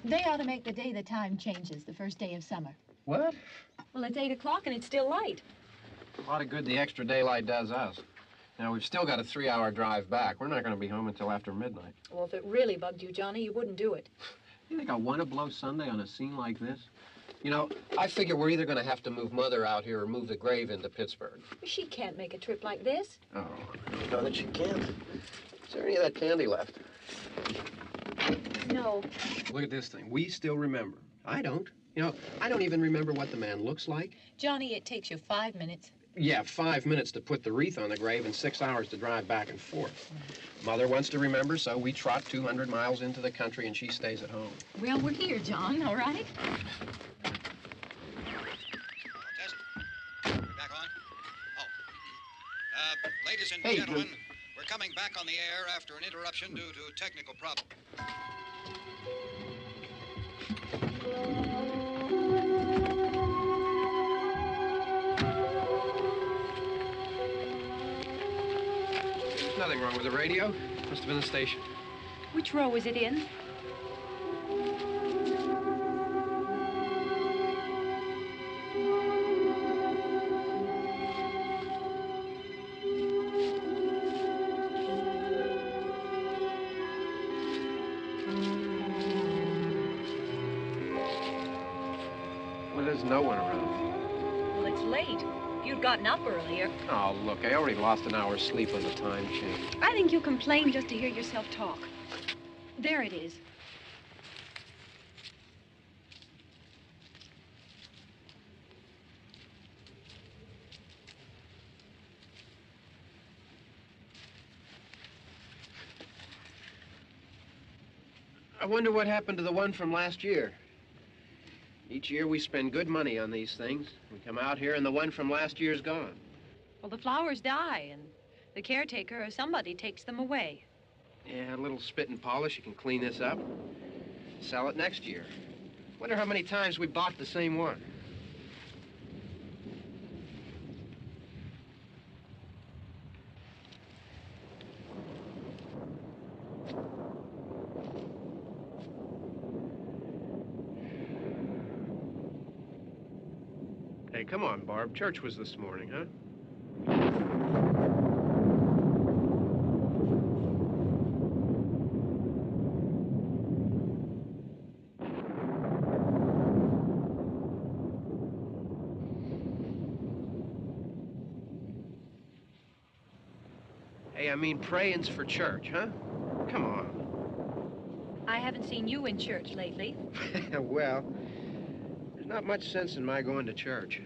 They ought to make the day the time changes, the first day of summer. What? Well, it's 8 o'clock and it's still light. A lot of good the extra daylight does us. Now, we've still got a 3-hour drive back. We're not going to be home until after midnight. Well, if it really bugged you, Johnny, you wouldn't do it. You think I want to blow Sunday on a scene like this? You know, I figure we're either going to have to move Mother out here or move the grave into Pittsburgh. She can't make a trip like this. Oh, I know that she can't. Is there any of that candy left? No. Look at this thing. We still remember. I don't. You know, I don't even remember what the man looks like. Johnny, it takes you 5 minutes. Yeah, 5 minutes to put the wreath on the grave and 6 hours to drive back and forth. Mother wants to remember, so we trot 200 miles into the country and she stays at home. Well, we're here, John, all right? Test. Back on? Oh. Ladies and gentlemen, we're coming back on the air after an interruption due to technical problem. There's nothing wrong with the radio. Must have been the station. Which row is it in? Well, there's no one around. Well, it's late. If you'd gotten up earlier. Oh, look, I already lost an hour's sleep on the time change. I think you complain just to hear yourself talk. There it is. I wonder what happened to the one from last year. Each year we spend good money on these things. We come out here and the one from last year's gone. Well, the flowers die, and the caretaker or somebody takes them away. Yeah, a little spit and polish. You can clean this up. Sell it next year. Wonder how many times we bought the same one. Hey, come on, Barb. Church was this morning, huh? Hey, I mean, praying's for church, huh? Come on. I haven't seen you in church lately. Well, there's not much sense in my going to church.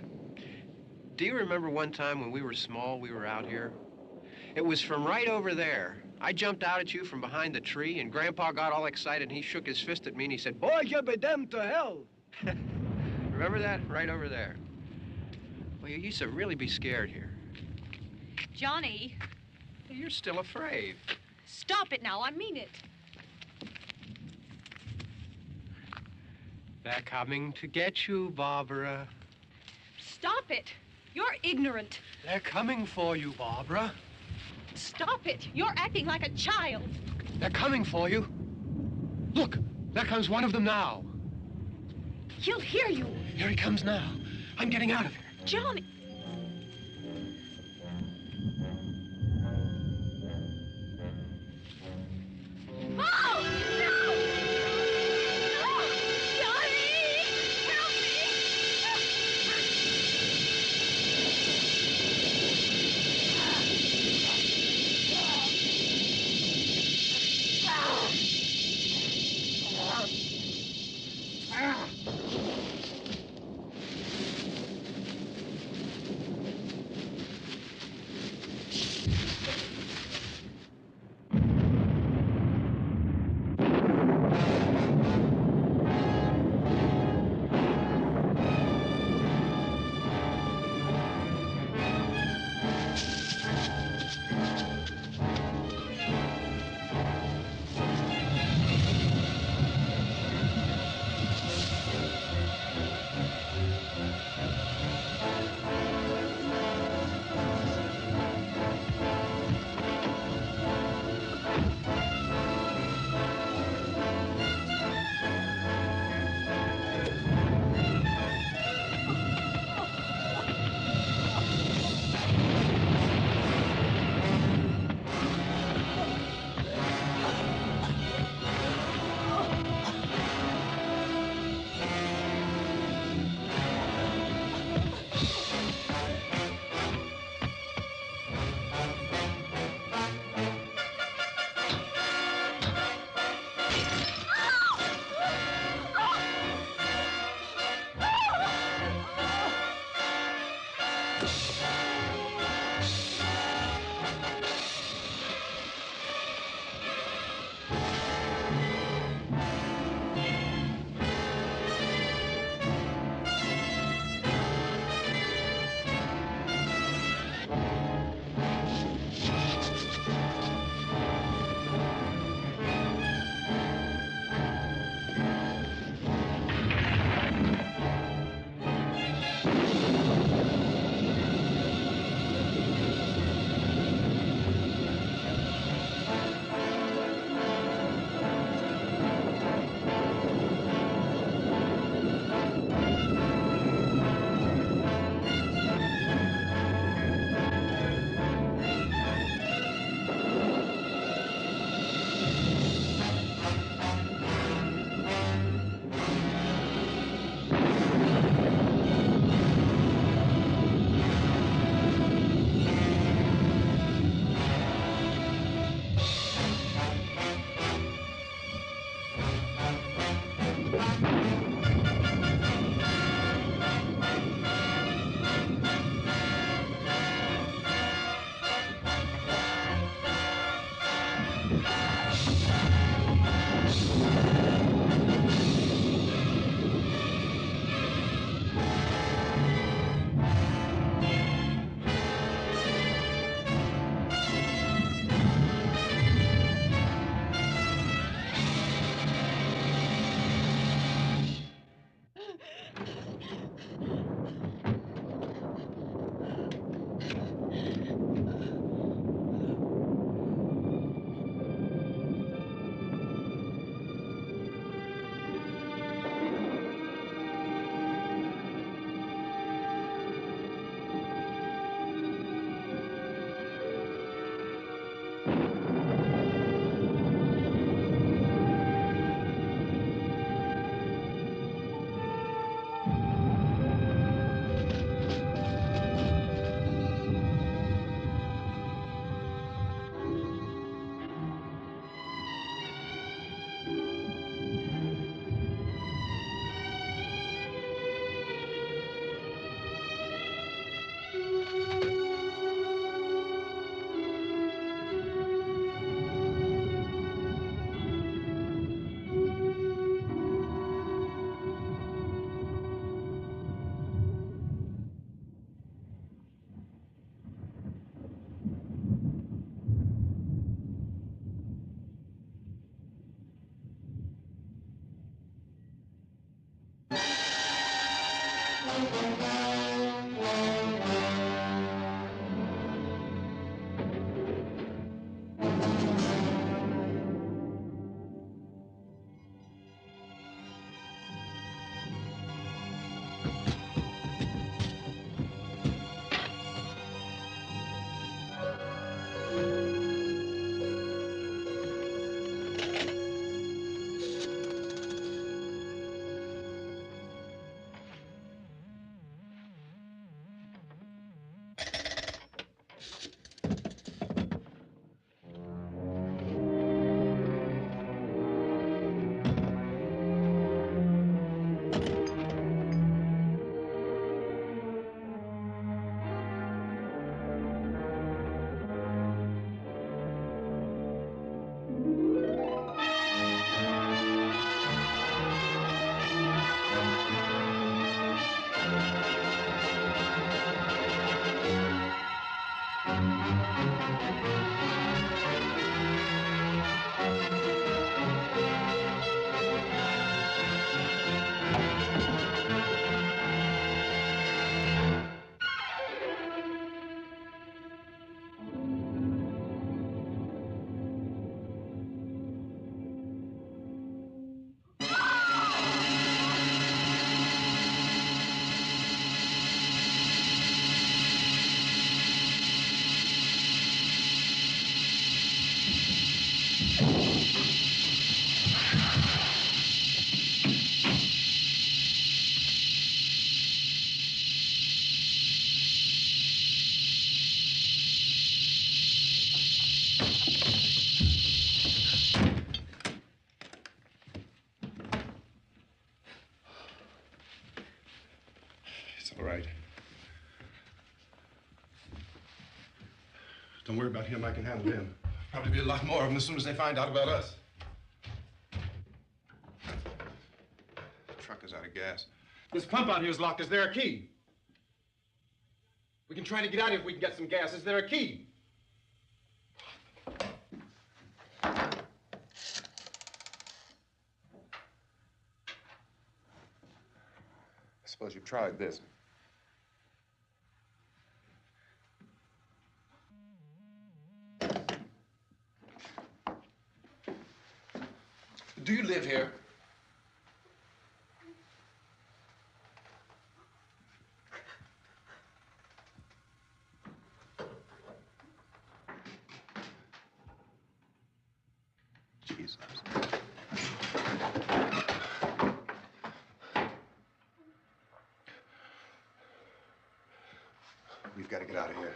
Do you remember one time when we were small, we were out here? It was from right over there, I jumped out at you from behind the tree, and Grandpa got all excited, and he shook his fist at me, and he said, "Boy, you be damned to hell." Remember that? Right over there. Well, you used to really be scared here. Johnny, You're still afraid. stop it now. I mean it. They're coming to get you, Barbara. Stop it. You're ignorant. They're coming for you, Barbara. Stop it. You're acting like a child. They're coming for you. Look, there comes one of them now. He'll hear you. Here he comes now. I'm getting out of here. Johnny. Oh, no! No! Johnny! Help me! All right. Don't worry about him. I can handle him. Probably be a lot more of them as soon as they find out about us. The truck is out of gas. This pump out here is locked. Is there a key? We can try to get out here if we can get some gas. Is there a key? I suppose you've tried this. Do you live here? Jesus. We've got to get out of here.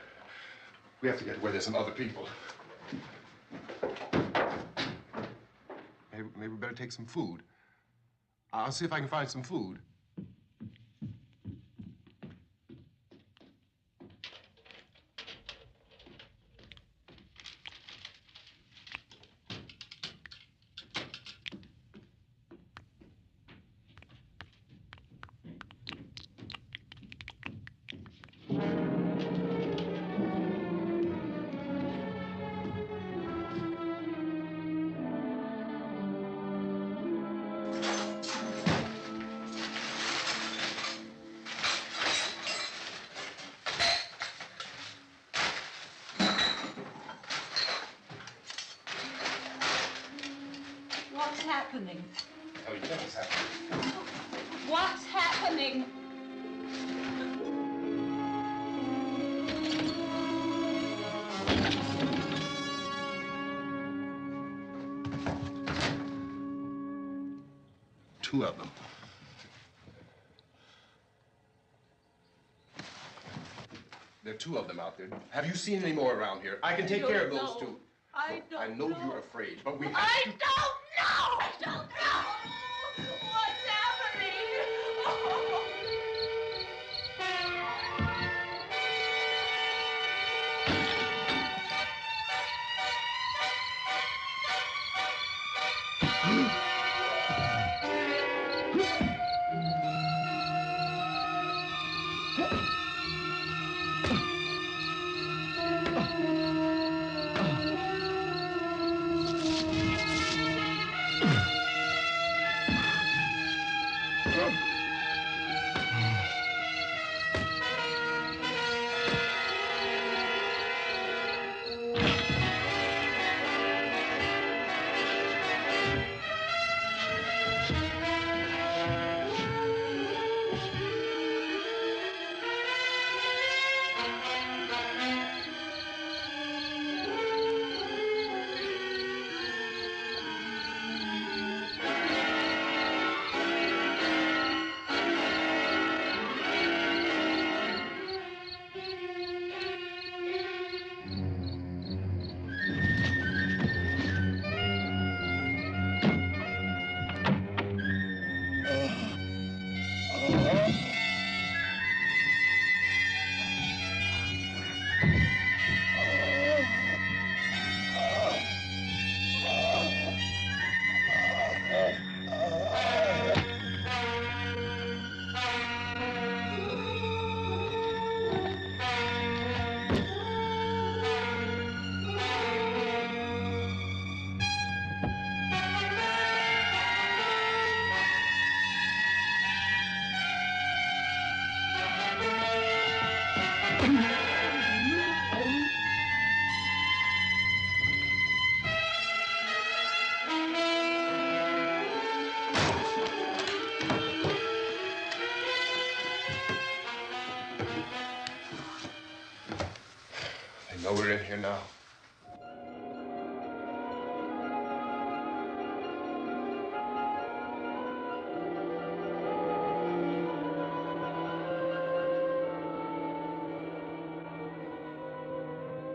We have to get where there's some other people. Maybe we better take some food. I'll see if I can find some food. What's happening? Oh, you know what's happening. What's happening? Two of them. There are two of them out there. Have you seen any more around here? I can take care of those two. I don't I know you're afraid, but we have I to... don't know! I don't know! What's happening? I know we're in here now.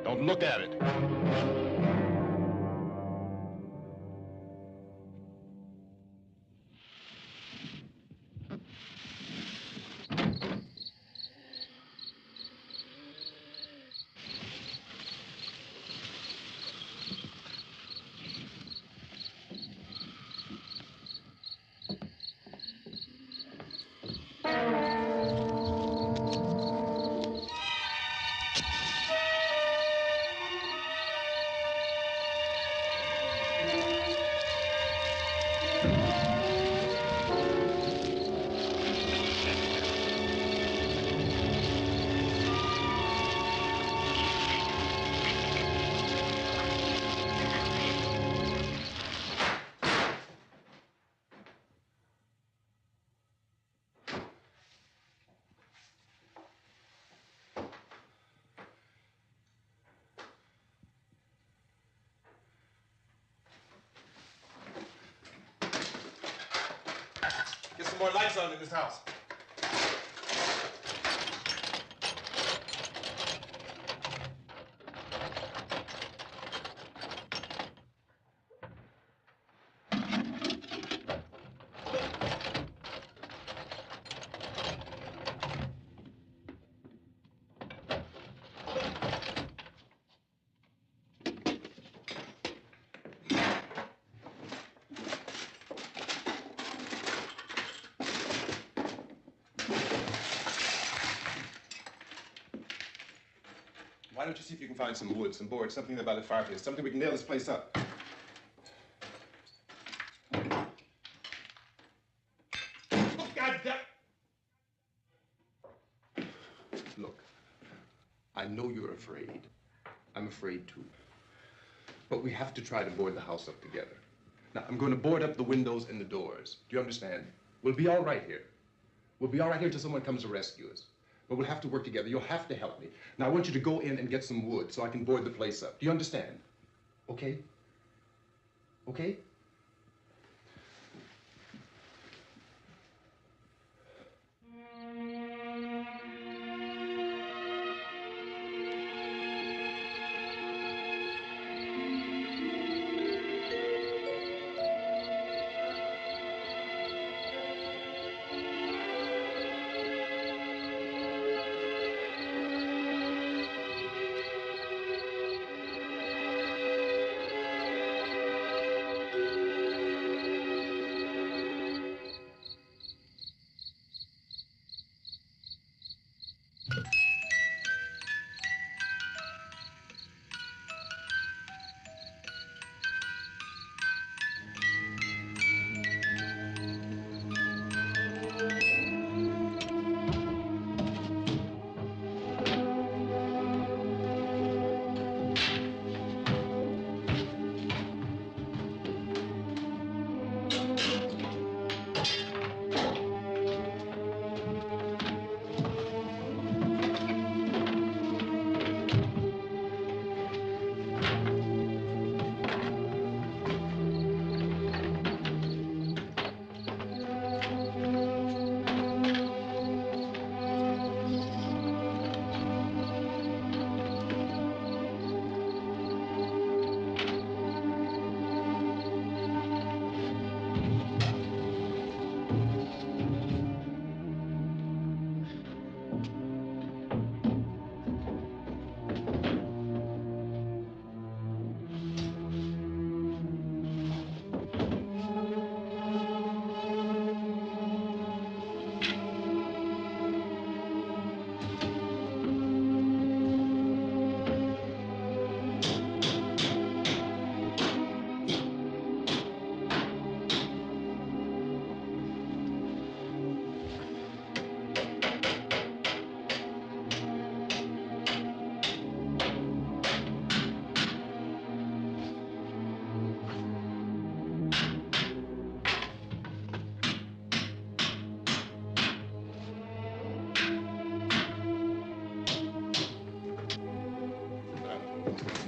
Don't look at it. Get some more lights on in this house. Why don't you see if you can find some wood, some board, something about a fireplace, something we can nail this place up. Look, I know you're afraid. I'm afraid too. But we have to try to board the house up together. Now, I'm going to board up the windows and the doors. Do you understand? We'll be all right here. We'll be all right here until someone comes to rescue us. But we'll have to work together. You'll have to help me. Now, I want you to go in and get some wood so I can board the place up. Do you understand? Okay? Okay?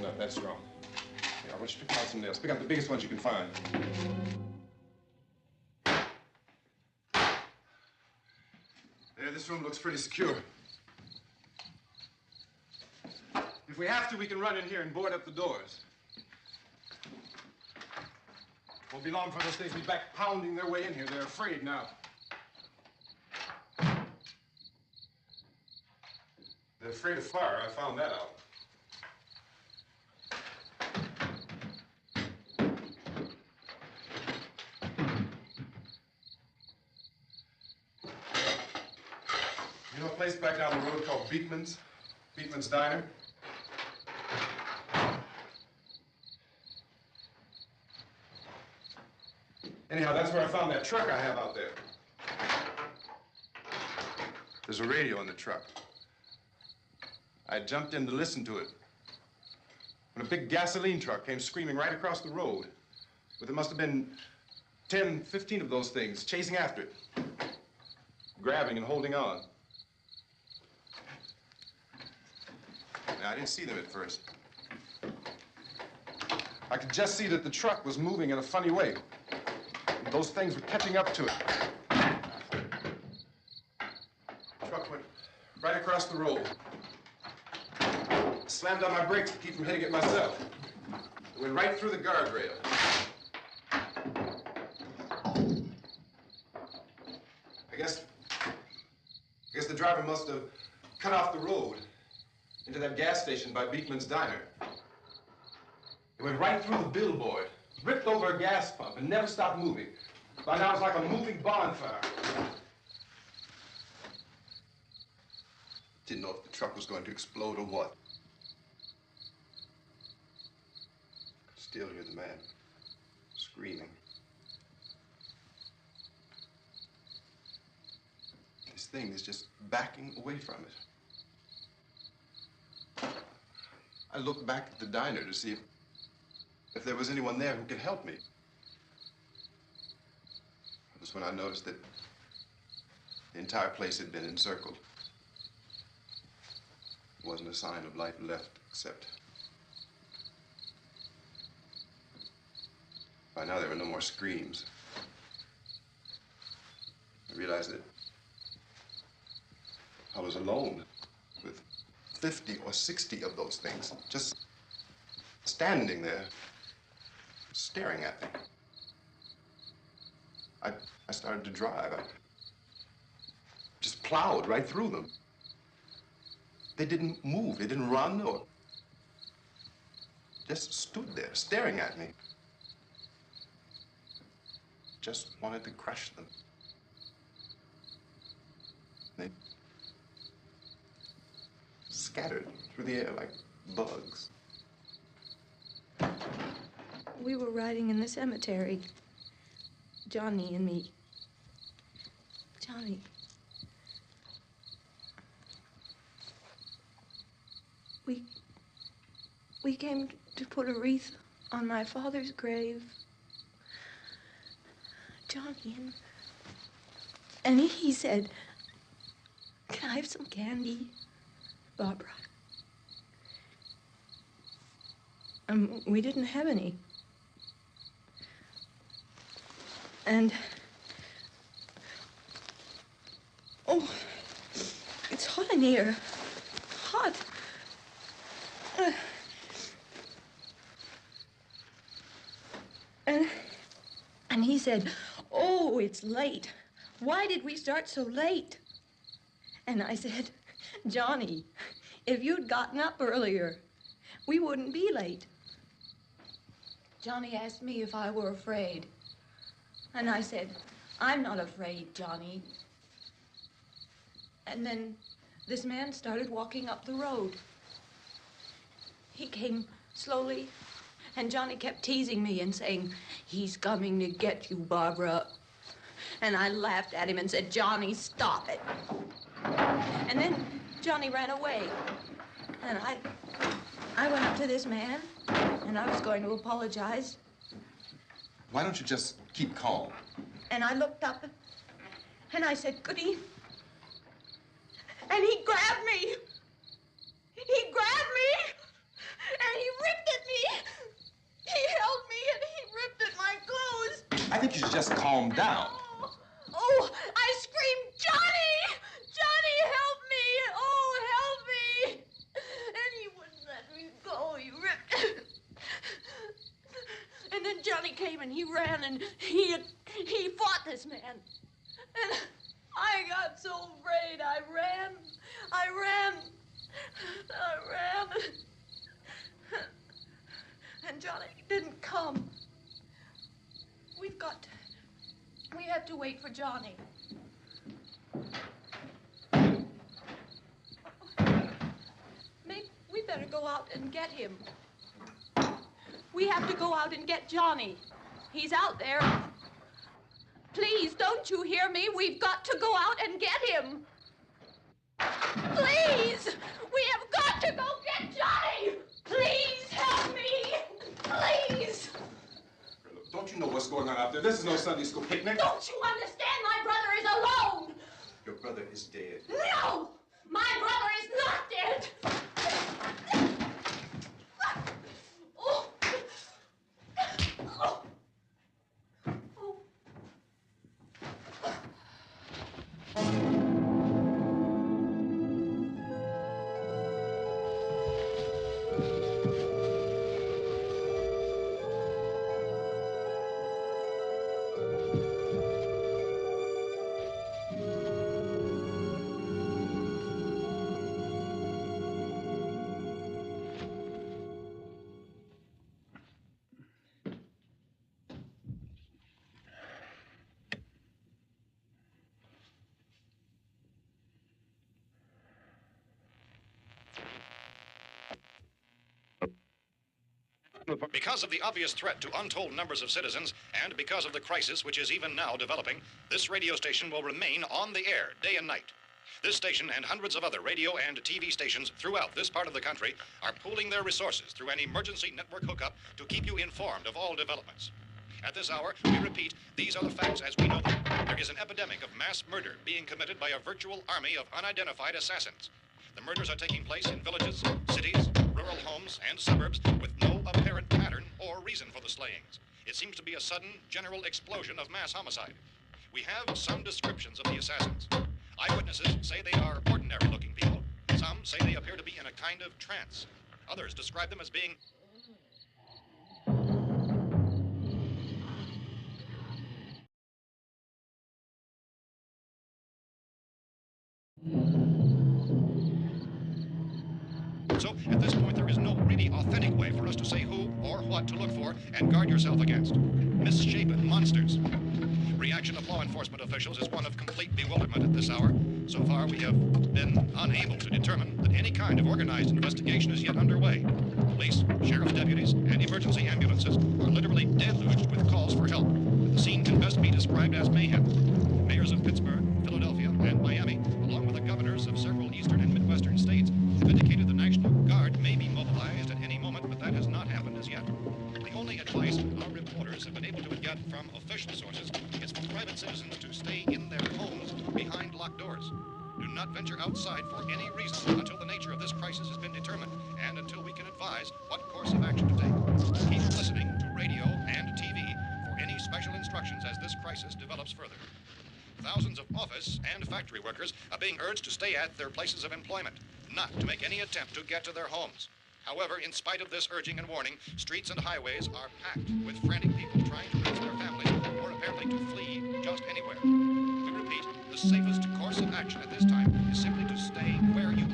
No, that's wrong. Yeah, I want you to pick out some nails. Pick out the biggest ones you can find. There, this room looks pretty secure. If we have to, we can run in here and board up the doors. Won't be long for those things to be back pounding their way in here. They're afraid now. They're afraid of fire. I found that out. You know a place back down the road called Beekman's? Beekman's Diner? Anyhow, that's where I found that truck I have out there. There's a radio in the truck. I jumped in to listen to it when a big gasoline truck came screaming right across the road. But there must have been 10, 15 of those things chasing after it, grabbing and holding on. Now, I didn't see them at first. I could just see that the truck was moving in a funny way. Those things were catching up to it. The truck went right across the road. Slammed on my brakes to keep from hitting it myself. It went right through the guardrail. I guess the driver must have cut off the road into that gas station by Beekman's Diner. It went right through the billboard, ripped over a gas pump, and never stopped moving. By now, it's like a moving bonfire. Didn't know if the truck was going to explode or what. Could still hear the man screaming. This thing is just backing away from it. I looked back at the diner to see if there was anyone there who could help me. It was when I noticed that the entire place had been encircled. There wasn't a sign of life left, except by now there were no more screams. I realized that I was alone with 50 or 60 of those things, just standing there, staring at me. I started to drive. I just plowed right through them. They didn't move. They didn't run or just stood there staring at me. Just wanted to crush them. They scattered through the air like bugs. We were riding in the cemetery, Johnny and me. Johnny. We came to put a wreath on my father's grave. Johnny, and he said, "Can I have some candy, Barbara?" We didn't have any. And, oh, it's hot in here. Hot. And he said, "Oh, it's late. Why did we start so late?" And I said, "Johnny, if you'd gotten up earlier, we wouldn't be late." Johnny asked me if I were afraid. And I said, "I'm not afraid, Johnny." And then this man started walking up the road. He came slowly, and Johnny kept teasing me and saying, "He's coming to get you, Barbara." And I laughed at him and said, "Johnny, stop it." And then Johnny ran away. And I went up to this man, and I was going to apologize. Why don't you just keep calm? And I looked up, and I said, "Goody." And he grabbed me. He grabbed me, and think you should just calm down. Oh, I screamed, Johnny! Johnny, help me! Oh, help me! And he wouldn't let me go. He ripped. And then Johnny came and he ran and he fought this man. And I got so afraid. I ran. And Johnny didn't come. We have to wait for Johnny. Maybe we better go out and get him. We have to go out and get Johnny. He's out there. Please, don't you hear me? We've got to go out and get him. Please! We have got to go get Johnny! Please help me! Please! Look, don't you know what's going on out there? This is no Sunday school picnic. Don't you understand? My brother is alone! Your brother is dead. No! My brother is not dead! Oh. Oh. Oh. Because of the obvious threat to untold numbers of citizens, and because of the crisis which is even now developing, this radio station will remain on the air day and night. This station and hundreds of other radio and TV stations throughout this part of the country are pooling their resources through an emergency network hookup to keep you informed of all developments. At this hour, we repeat, these are the facts as we know them. There is an epidemic of mass murder being committed by a virtual army of unidentified assassins. The murders are taking place in villages, cities, rural homes, and suburbs with no apparent pattern or reason for the slayings. It seems to be a sudden, general explosion of mass homicide. We have some descriptions of the assassins. Eyewitnesses say they are ordinary-looking people. Some say they appear to be in a kind of trance. Others describe them as being so, at this point, there is no really authentic way for us to say who or what to look for and guard yourself against. Misshapen monsters. Reaction of law enforcement officials is one of complete bewilderment at this hour. So far, we have been unable to determine that any kind of organized investigation is yet underway. Police, sheriff's deputies, and emergency ambulances are literally deluged with calls for help. The scene can best be described as mayhem. Mayors of Pittsburgh, Philadelphia, and Miami, along with the governors of several eastern and midwestern states, have indicated the National Guard may be mobilized at any moment, but that has not happened as yet. The only advice our reporters have been able to get from official sources is for private citizens to stay in their homes behind locked doors. Do not venture outside for any reason until the nature of this crisis has been determined and until we can advise what course of action to take. Keep listening to radio and TV for any special instructions as this crisis develops further. Thousands of office and factory workers are being urged to stay at their places of employment, not to make any attempt to get to their homes. However, in spite of this urging and warning, streets and highways are packed with frantic people trying to reach their families or apparently to flee just anywhere. We repeat, the safest course of action at this time is simply to stay where you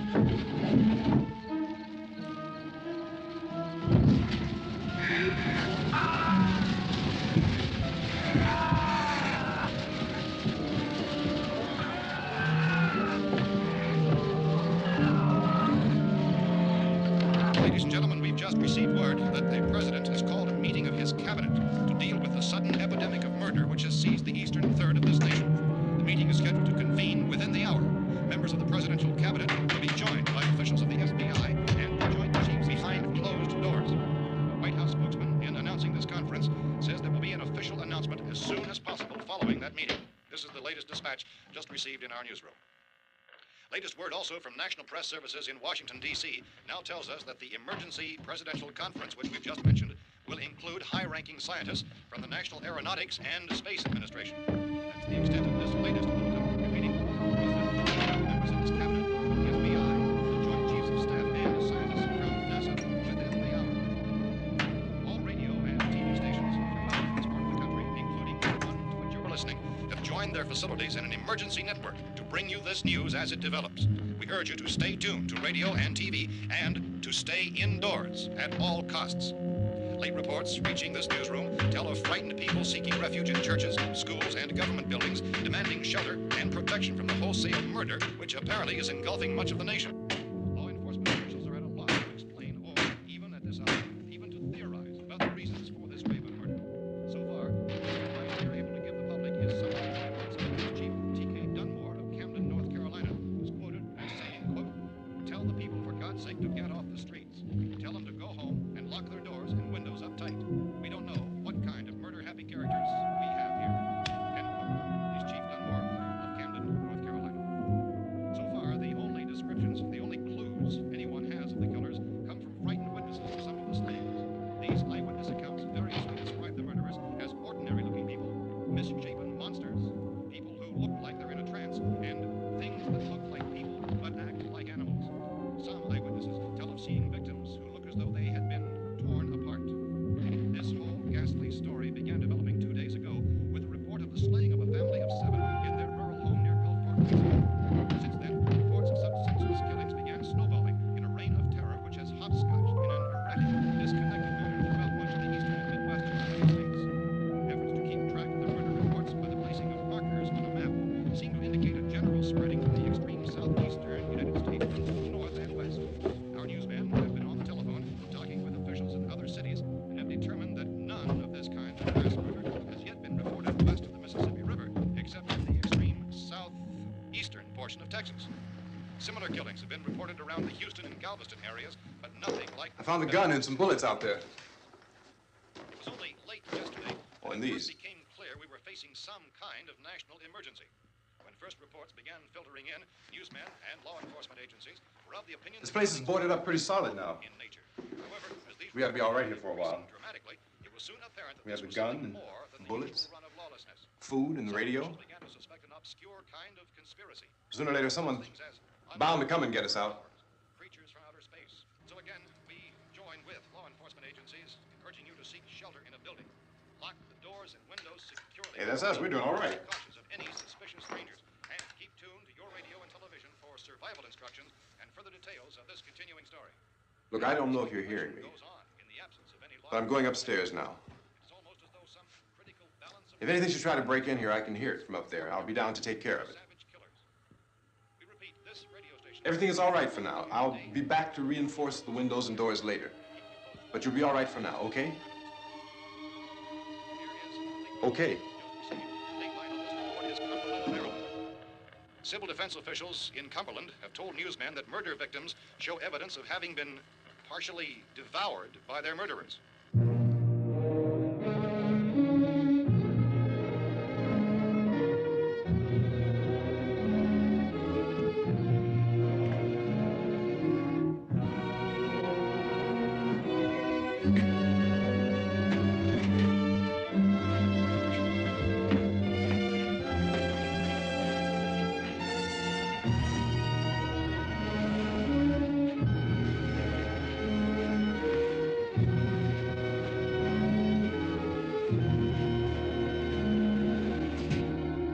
Ladies and gentlemen, we've just received word that the president has called a meeting of his cabinet to deal with the sudden epidemic of murder which has seized the eastern third of this nation. The meeting is scheduled to convene within the hour. Members of the presidential cabinet will be joined by officials of the FBI and the joint chiefs behind closed doors. The White House spokesman, in announcing this conference, says there will be an official announcement as soon as possible following that meeting. This is the latest dispatch just received in our newsroom. Latest word also from National Press Services in Washington, D.C. now tells us that the emergency presidential conference, which we've just mentioned, will include high-ranking scientists from the National Aeronautics and Space Administration. That's the extent of this latest bulletin. Repeating, members of this cabinet, the FBI, the Joint Chiefs of Staff, and scientists from NASA within the hour. All radio and TV stations throughout this part of the country, including the one to which you're listening, have joined their facilities in an emergency network to bring you this news as it develops. We urge you to stay tuned to radio and TV and to stay indoors at all costs. Late reports reaching this newsroom tell of frightened people seeking refuge in churches, schools, and government buildings, demanding shelter and protection from the wholesale murder, which apparently is engulfing much of the nation. Law enforcement officials are at a loss to explain or, even at this hour, even to theorize about the reasons for this wave of murder. So far, the advice we are able to give the public is something like Suspense Chief T.K. Dunmore of Camden, North Carolina, was quoted as saying, quote, "Tell the people, for God's sake, to get off the streets. Tell them to go home and lock their doors and windows up tight. We don't know what kind of murder-happy characters we have here." End quote. Is Chief Dunmore of Camden, North Carolina. So far, the only descriptions, the only clues anyone has of the killers come from frightened witnesses of some of the slayings. These eyewitness accounts variously describe the murderers as ordinary-looking people, misshapen monsters, people who look like they're in a trance, and things that look like people but act like animals. Some eyewitnesses tell of seeing victims who look as though they had been torn apart. This whole ghastly story began developing 2 days ago with a report of the slaying of a family of 7 in their rural home near Gulfport, Louisiana. Since then, reports of such senseless killings began snowballing in a reign of terror which has hopscotched in an erratic, disconnected manner throughout much of the eastern and midwest of the United States. Efforts to keep track of the murder reports by the placing of markers on a map seem to indicate a general spreading from the extreme southeastern United States to the north and west. Our newsmen have been on the telephone talking with officials in other cities and have determined that none of this kind of mass murder has yet been reported west of the Mississippi River, except in the extreme southeastern portion of Texas. Similar killings have been reported around the Houston and Galveston areas, but nothing like... I found a gun and some bullets out there. It was only late yesterday Oh, and that it these. first became clear we were facing some kind of national emergency. When first reports began filtering in, newsmen and law enforcement agencies were of the opinion This that place is boarded up pretty solid now. in nature. However, as these We ought to be all right here for a while. dramatically, it was soon apparent that We have this the was gun something and more than the bullets, usual run of lawlessness. food and the Some radio. officials began to suspect an obscure kind of conspiracy. Sooner or later, someone's Things as bound to come and get us out. creatures from outer space. So again, we join with law enforcement agencies in urging you to seek shelter in a building. Lock the doors and windows securely. Hey, that's us. We're doing all right. Cautious of any suspicious strangers. And keep tuned to your radio and television for survival instructions and further details of this continuing story. Look, I don't know if you're hearing me, Goes on in the absence of any law. but I'm going upstairs now. It's almost as though some critical balance of If anything should try to break in here, I can hear it from up there. I'll be down to take care of it. savage killers. We repeat, this radio station. Everything is all right for now. I'll be back to reinforce the windows and doors later. But you'll be all right for now, okay? Okay. Civil defense officials in Cumberland have told newsmen that murder victims show evidence of having been partially devoured by their murderers.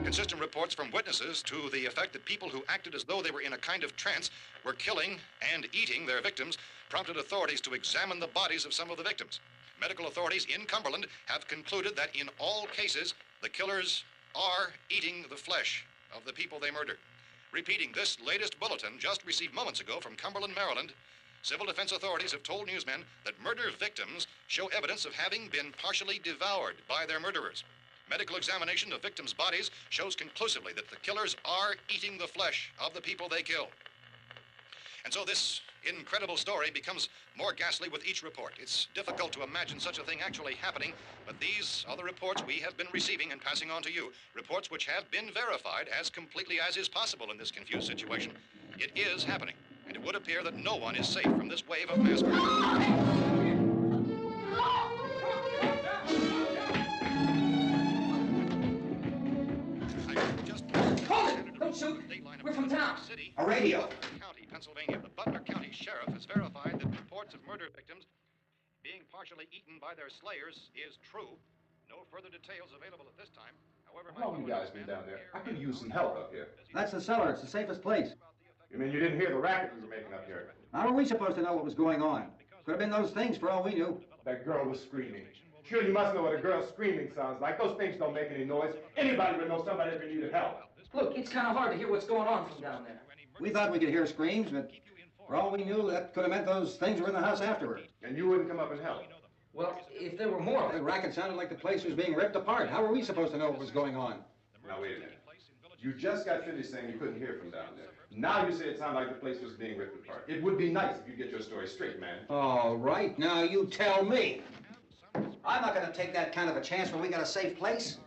Consistent reports from witnesses to the effect that people who acted as though they were in a kind of trance were killing and eating their victims prompted authorities to examine the bodies of some of the victims. Medical authorities in Cumberland have concluded that in all cases, the killers are eating the flesh of the people they murdered. Repeating, this latest bulletin, just received moments ago from Cumberland, Maryland, civil defense authorities have told newsmen that murder victims show evidence of having been partially devoured by their murderers. Medical examination of victims' bodies shows conclusively that the killers are eating the flesh of the people they kill. And so this incredible story becomes more ghastly with each report. It's difficult to imagine such a thing actually happening, but these are the reports we have been receiving and passing on to you. Reports which have been verified as completely as is possible in this confused situation. It is happening, and it would appear that no one is safe from this wave of mass murder. City, A radio. Butler County, Pennsylvania. The Butler County Sheriff has verified that reports of murder victims being partially eaten by their slayers is true. No further details available at this time. However, How long have you guys been down there? I could use some help up here. That's the cellar. It's the safest place. You mean you didn't hear the racket we were making up here? How are we supposed to know what was going on? Could have been those things for all we knew. That girl was screaming. Sure, you must know what a girl screaming sounds like. Those things don't make any noise. Anybody would know somebody ever needed help. Look, it's kind of hard to hear what's going on from down there. We thought we could hear screams, but for all we knew, that could have meant those things were in the house afterward. And you wouldn't come up and help? Well, if there were more... The racket sounded like the place was being ripped apart. How were we supposed to know what was going on? Now, wait a minute. You just got finished saying you couldn't hear from down there. Now you say it sounded like the place was being ripped apart. It would be nice if you get your story straight, man. All right, now you tell me. I'm not going to take that kind of a chance when we got a safe place.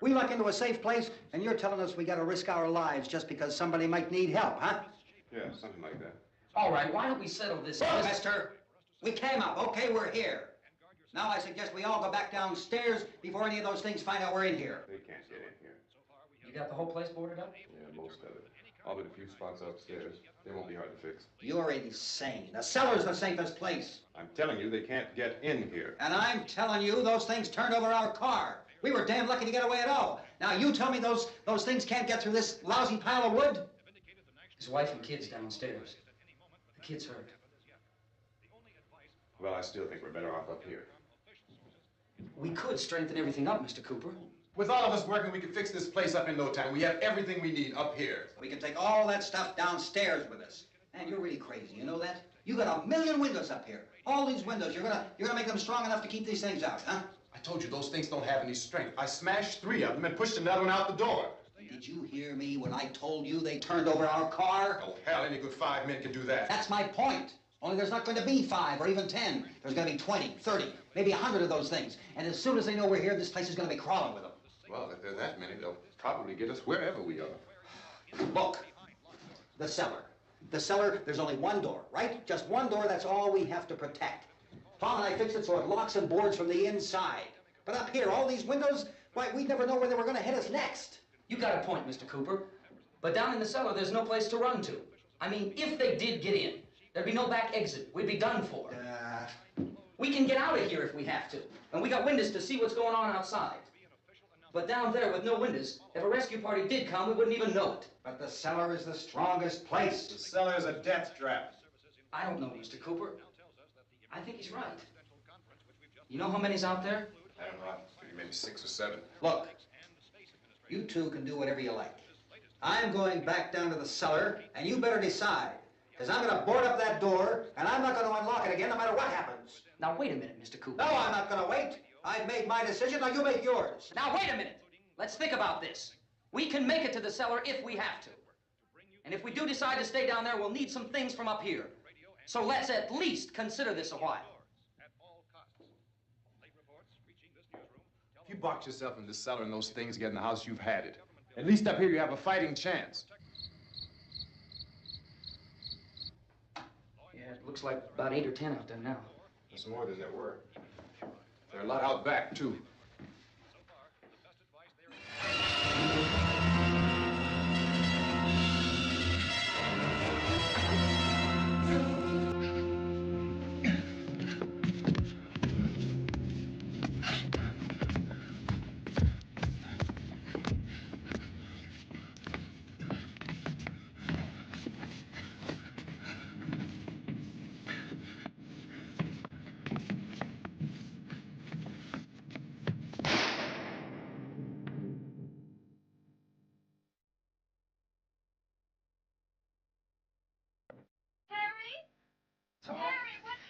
We luck into a safe place, and you're telling us we got to risk our lives just because somebody might need help, huh? Yeah, something like that. All right, why don't we settle this? Look, mister, we came up. Okay, we're here. Now I suggest we all go back downstairs before any of those things find out we're in here. They can't get in here. You got the whole place boarded up? Yeah, most of it. All but a few spots upstairs. They won't be hard to fix. You're insane. The cellar's the safest place. I'm telling you, they can't get in here. And I'm telling you, those things turned over our car. We were damn lucky to get away at all. Now you tell me those things can't get through this lousy pile of wood? His wife and kids downstairs. The kid's hurt. Well, I still think we're better off up here. We could strengthen everything up, Mr. Cooper. With all of us working, we can fix this place up in no time. We have everything we need up here. We can take all that stuff downstairs with us. Man, you're really crazy, you know that? You got 1,000,000 windows up here. All these windows, you're gonna make them strong enough to keep these things out, huh? I told you, those things don't have any strength. I smashed 3 of them and pushed another one out the door. Did you hear me when I told you they turned over our car? Oh, hell, any good 5 men can do that. That's my point. Only there's not going to be 5 or even 10. There's going to be 20, 30, maybe 100 of those things. And as soon as they know we're here, this place is going to be crawling with them. Well, if there are that many, they'll probably get us wherever we are. Look, the cellar. The cellar, there's only one door, right? Just one door, that's all we have to protect. Tom and I fixed it so it locks and boards from the inside. But up here, all these windows, why, we'd never know where they were going to hit us next. You got a point, Mr. Cooper. But down in the cellar, there's no place to run to. I mean, if they did get in, there'd be no back exit. We'd be done for. We can get out of here if we have to. And we got windows to see what's going on outside. But down there with no windows, if a rescue party did come, we wouldn't even know it. But the cellar is the strongest place. The cellar is a death trap. I don't know, Mr. Cooper. I think he's right. You know how many's out there? I don't know, maybe 6 or 7. Look, you two can do whatever you like. I'm going back down to the cellar, and you better decide. Because I'm going to board up that door, and I'm not going to unlock it again no matter what happens. Now, wait a minute, Mr. Cooper. No, I'm not going to wait. I've made my decision, now you make yours. Now, wait a minute. Let's think about this. We can make it to the cellar if we have to. And if we do decide to stay down there, we'll need some things from up here. So let's at least consider this a while. If you box yourself in this cellar and those things get in the house, you've had it. At least up here, you have a fighting chance. Yeah, it looks like about 8 or 10 out there now. There's more than there were. There are a lot out back, too.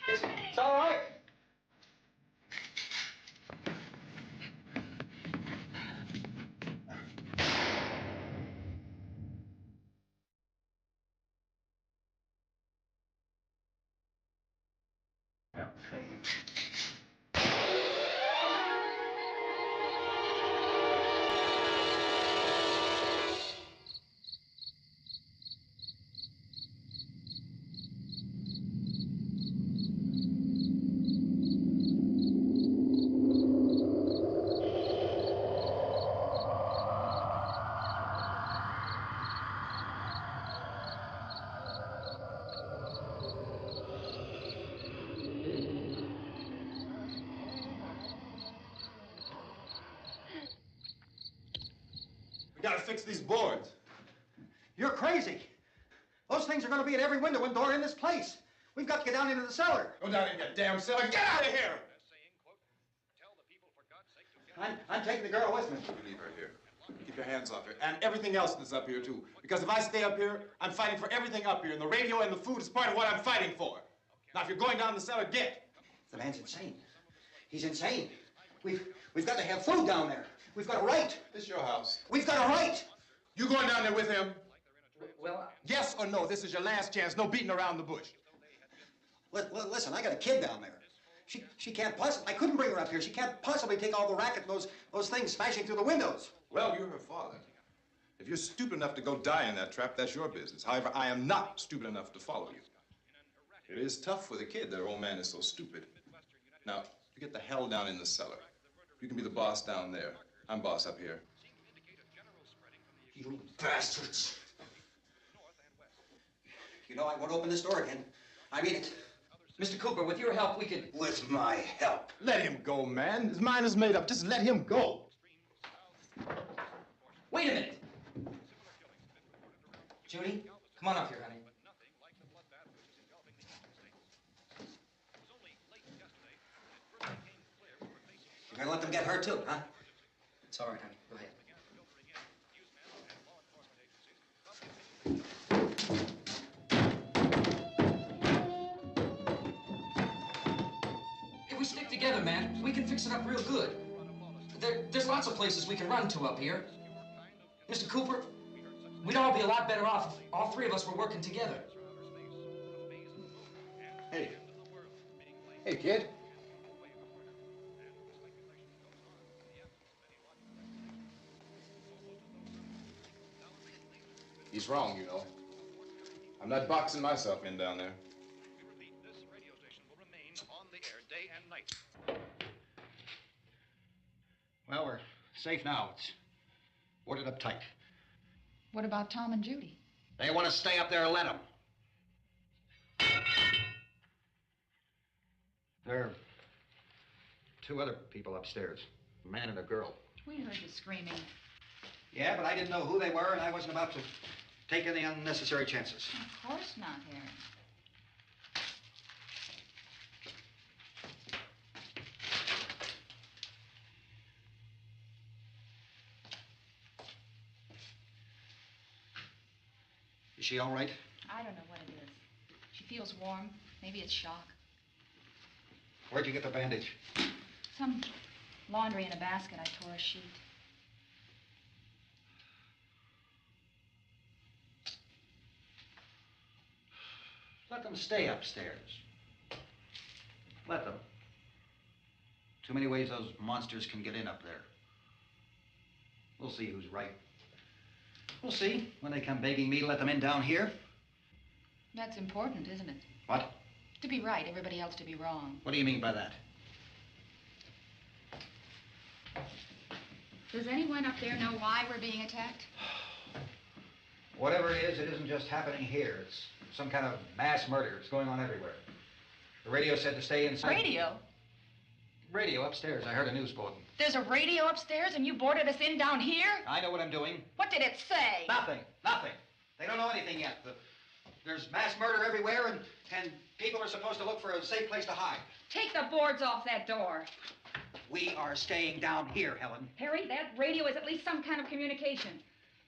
It's all right. Gotta fix these boards. You're crazy. Those things are going to be at every window and door in this place. We've got to get down into the cellar. Go down in your damn cellar. Get out of here! I'm taking the girl with me. You leave her here. Keep your hands off her. And everything else that's up here, too. Because if I stay up here, I'm fighting for everything up here. And the radio and the food is part of what I'm fighting for. Now, if you're going down the cellar, get. The man's insane. He's insane. We've got to have food down there. We've got a right. This is your house. We've got a right. You going down there with him? Well, Yes or no? This is your last chance. No beating around the bush. Listen, I got a kid down there. She can't possibly, I couldn't bring her up here. She can't possibly take all the racket and those things smashing through the windows. Well, you're her father. If you're stupid enough to go die in that trap, that's your business. However, I am not stupid enough to follow you. It is tough for the kid that her old man is so stupid. Now, you get the hell down in the cellar. You can be the boss down there. I'm boss up here. You bastards. You know, I won't open this door again. I mean it. Mr. Cooper, with your help, we could... With my help. Let him go, man. His mind is made up. Just let him go. Wait a minute. Judy, come on up here, honey. You're gonna let them get hurt too, huh? It's all right, honey. Go ahead. If we stick together, man, we can fix it up real good. There's lots of places we can run to up here. Mr. Cooper, we'd all be a lot better off if all three of us were working together. Hey. Hey, kid. He's wrong, you know. I'm not boxing myself in down there. This radio station will remain on the air day and night. Well, we're safe now. It's boarded up tight. What about Tom and Judy? They want to stay up there, let them. There are two other people upstairs, a man and a girl. We heard you screaming. Yeah, but I didn't know who they were, and I wasn't about to take any unnecessary chances. Of course not, Harry. Is she all right? I don't know what it is. She feels warm. Maybe it's shock. Where'd you get the bandage? Some laundry in a basket. I tore a sheet. Let them stay upstairs. Let them. Too many ways those monsters can get in up there. We'll see who's right. We'll see when they come begging me to let them in down here. That's important, isn't it? What? To be right, everybody else to be wrong. What do you mean by that? Does anyone up there know why we're being attacked? Whatever it isn't just happening here. It's some kind of mass murder. It's going on everywhere. The radio said to stay inside. Radio? Radio upstairs. I heard a news bulletin. There's a radio upstairs and you boarded us in down here? I know what I'm doing. What did it say? Nothing. Nothing. They don't know anything yet. There's mass murder everywhere, and people are supposed to look for a safe place to hide. Take the boards off that door. We are staying down here, Helen. Harry, that radio is at least some kind of communication.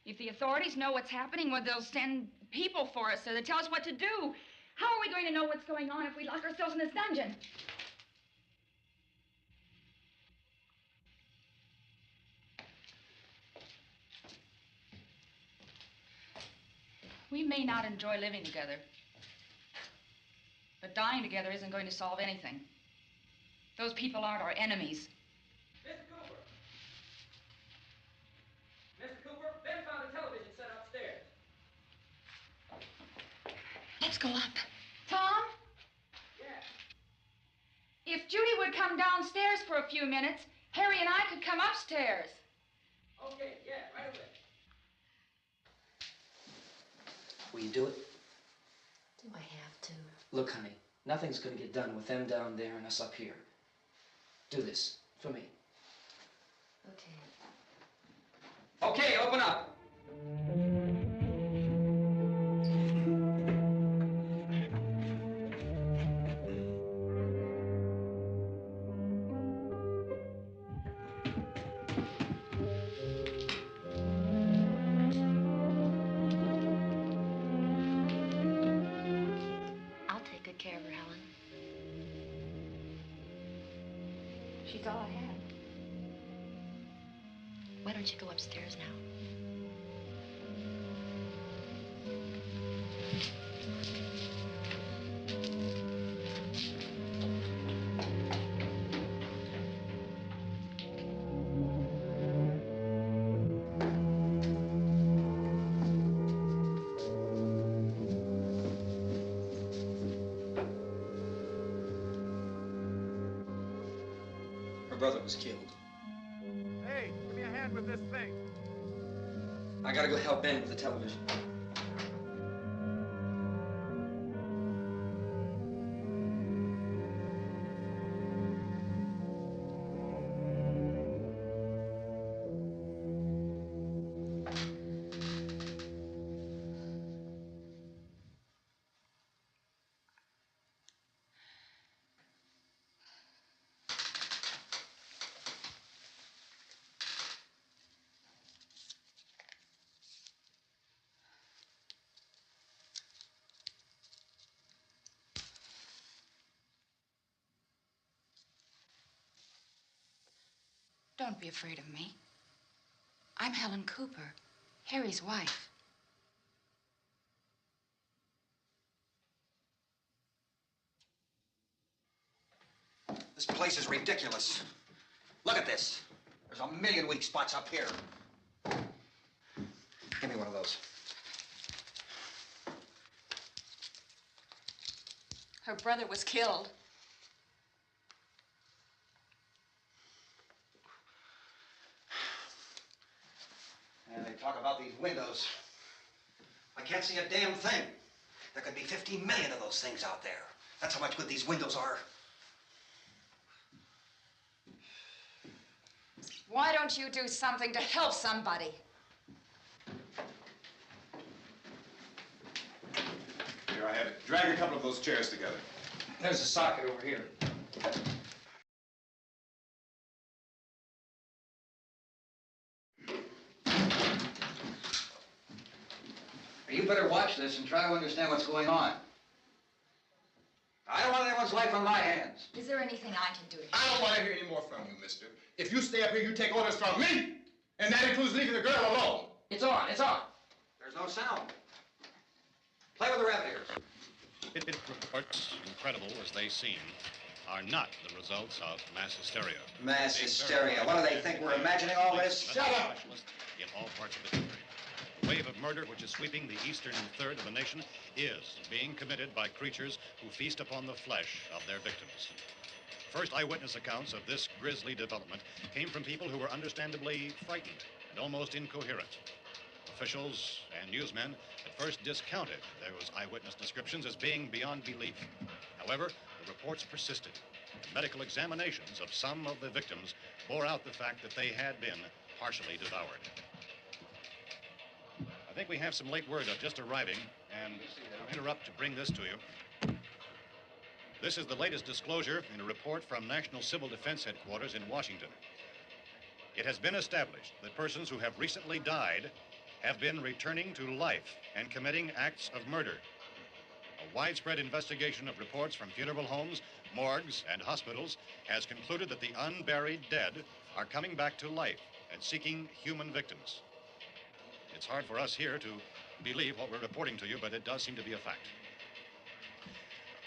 If the authorities know what's happening, well, they'll send people for us to tell us what to do. How are we going to know what's going on if we lock ourselves in this dungeon? We may not enjoy living together, but dying together isn't going to solve anything. Those people aren't our enemies. Mr. Cooper! Mr. Cooper, Ben found a television set upstairs. Let's go up. Tom? Yeah. If Judy would come downstairs for a few minutes, Harry and I could come upstairs. Okay, yeah, right away. Will you do it? Do I have to? Look, honey, nothing's gonna get done with them down there and us up here. Do this for me. Okay. Okay, open up. I'll take good care of her, Helen. She's all I have. Why don't you go upstairs now? Her brother was killed. Hey, give me a hand with this thing. I gotta go help Ben with the television. Don't be afraid of me. I'm Helen Cooper, Harry's wife. This place is ridiculous. Look at this. There's a million weak spots up here. Give me one of those. Her brother was killed. And they talk about these windows. I can't see a damn thing. There could be 15 million of those things out there. That's how much good these windows are. Why don't you do something to help somebody? Here, I have it. Drag a couple of those chairs together. There's a socket over here. You better watch this and try to understand what's going on. I don't want anyone's life on my hands. Is there anything I can do to I don't want to hear any more from you, mister. If you stay up here, you take orders from me. And that includes leaving the girl alone. It's on, it's on. There's no sound. Play with the rabbit ears. Reports, incredible as they seem, are not the results of mass hysteria. Mass hysteria. What do they think? We're imagining all this? Shut up! In all parts of the country. The wave of murder which is sweeping the eastern third of the nation is being committed by creatures who feast upon the flesh of their victims. First eyewitness accounts of this grisly development came from people who were understandably frightened and almost incoherent. Officials and newsmen at first discounted those eyewitness descriptions as being beyond belief. However, the reports persisted, and medical examinations of some of the victims bore out the fact that they had been partially devoured. I think we have some late word just arriving, and I'll interrupt to bring this to you. This is the latest disclosure in a report from National Civil Defense Headquarters in Washington. It has been established that persons who have recently died have been returning to life and committing acts of murder. A widespread investigation of reports from funeral homes, morgues, and hospitals has concluded that the unburied dead are coming back to life and seeking human victims. It's hard for us here to believe what we're reporting to you, but it does seem to be a fact.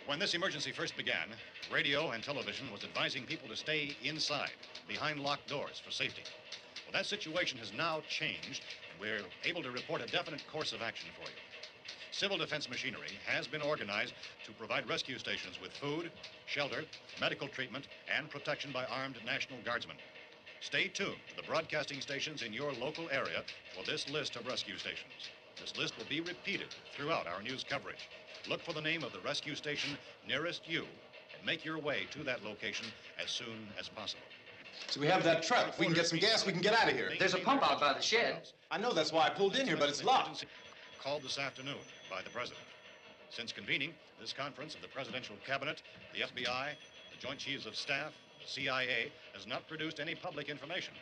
When this emergency first began, radio and television was advising people to stay inside, behind locked doors for safety. Well, that situation has now changed, and we're able to report a definite course of action for you. Civil defense machinery has been organized to provide rescue stations with food, shelter, medical treatment, and protection by armed National Guardsmen. Stay tuned to the broadcasting stations in your local area for this list of rescue stations. This list will be repeated throughout our news coverage. Look for the name of the rescue station nearest you and make your way to that location as soon as possible. So we have that truck. If we can get some gas, we can get out of here. There's a pump out by the shed. I know, that's why I pulled in here, but it's locked. Called this afternoon by the President. Since convening this conference of the Presidential Cabinet, the FBI, the Joint Chiefs of Staff, the CIA, has not produced any public information.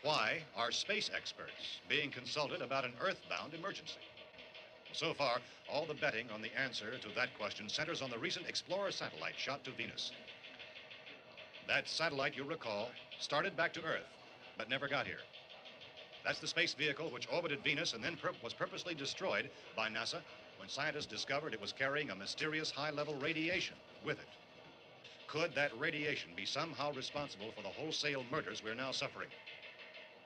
Why are space experts being consulted about an earthbound emergency? So far, all the betting on the answer to that question centers on the recent Explorer satellite shot to Venus. That satellite, you'll recall, started back to Earth, but never got here. That's the space vehicle which orbited Venus and then was purposely destroyed by NASA when scientists discovered it was carrying a mysterious high-level radiation with it. Could that radiation be somehow responsible for the wholesale murders we're now suffering?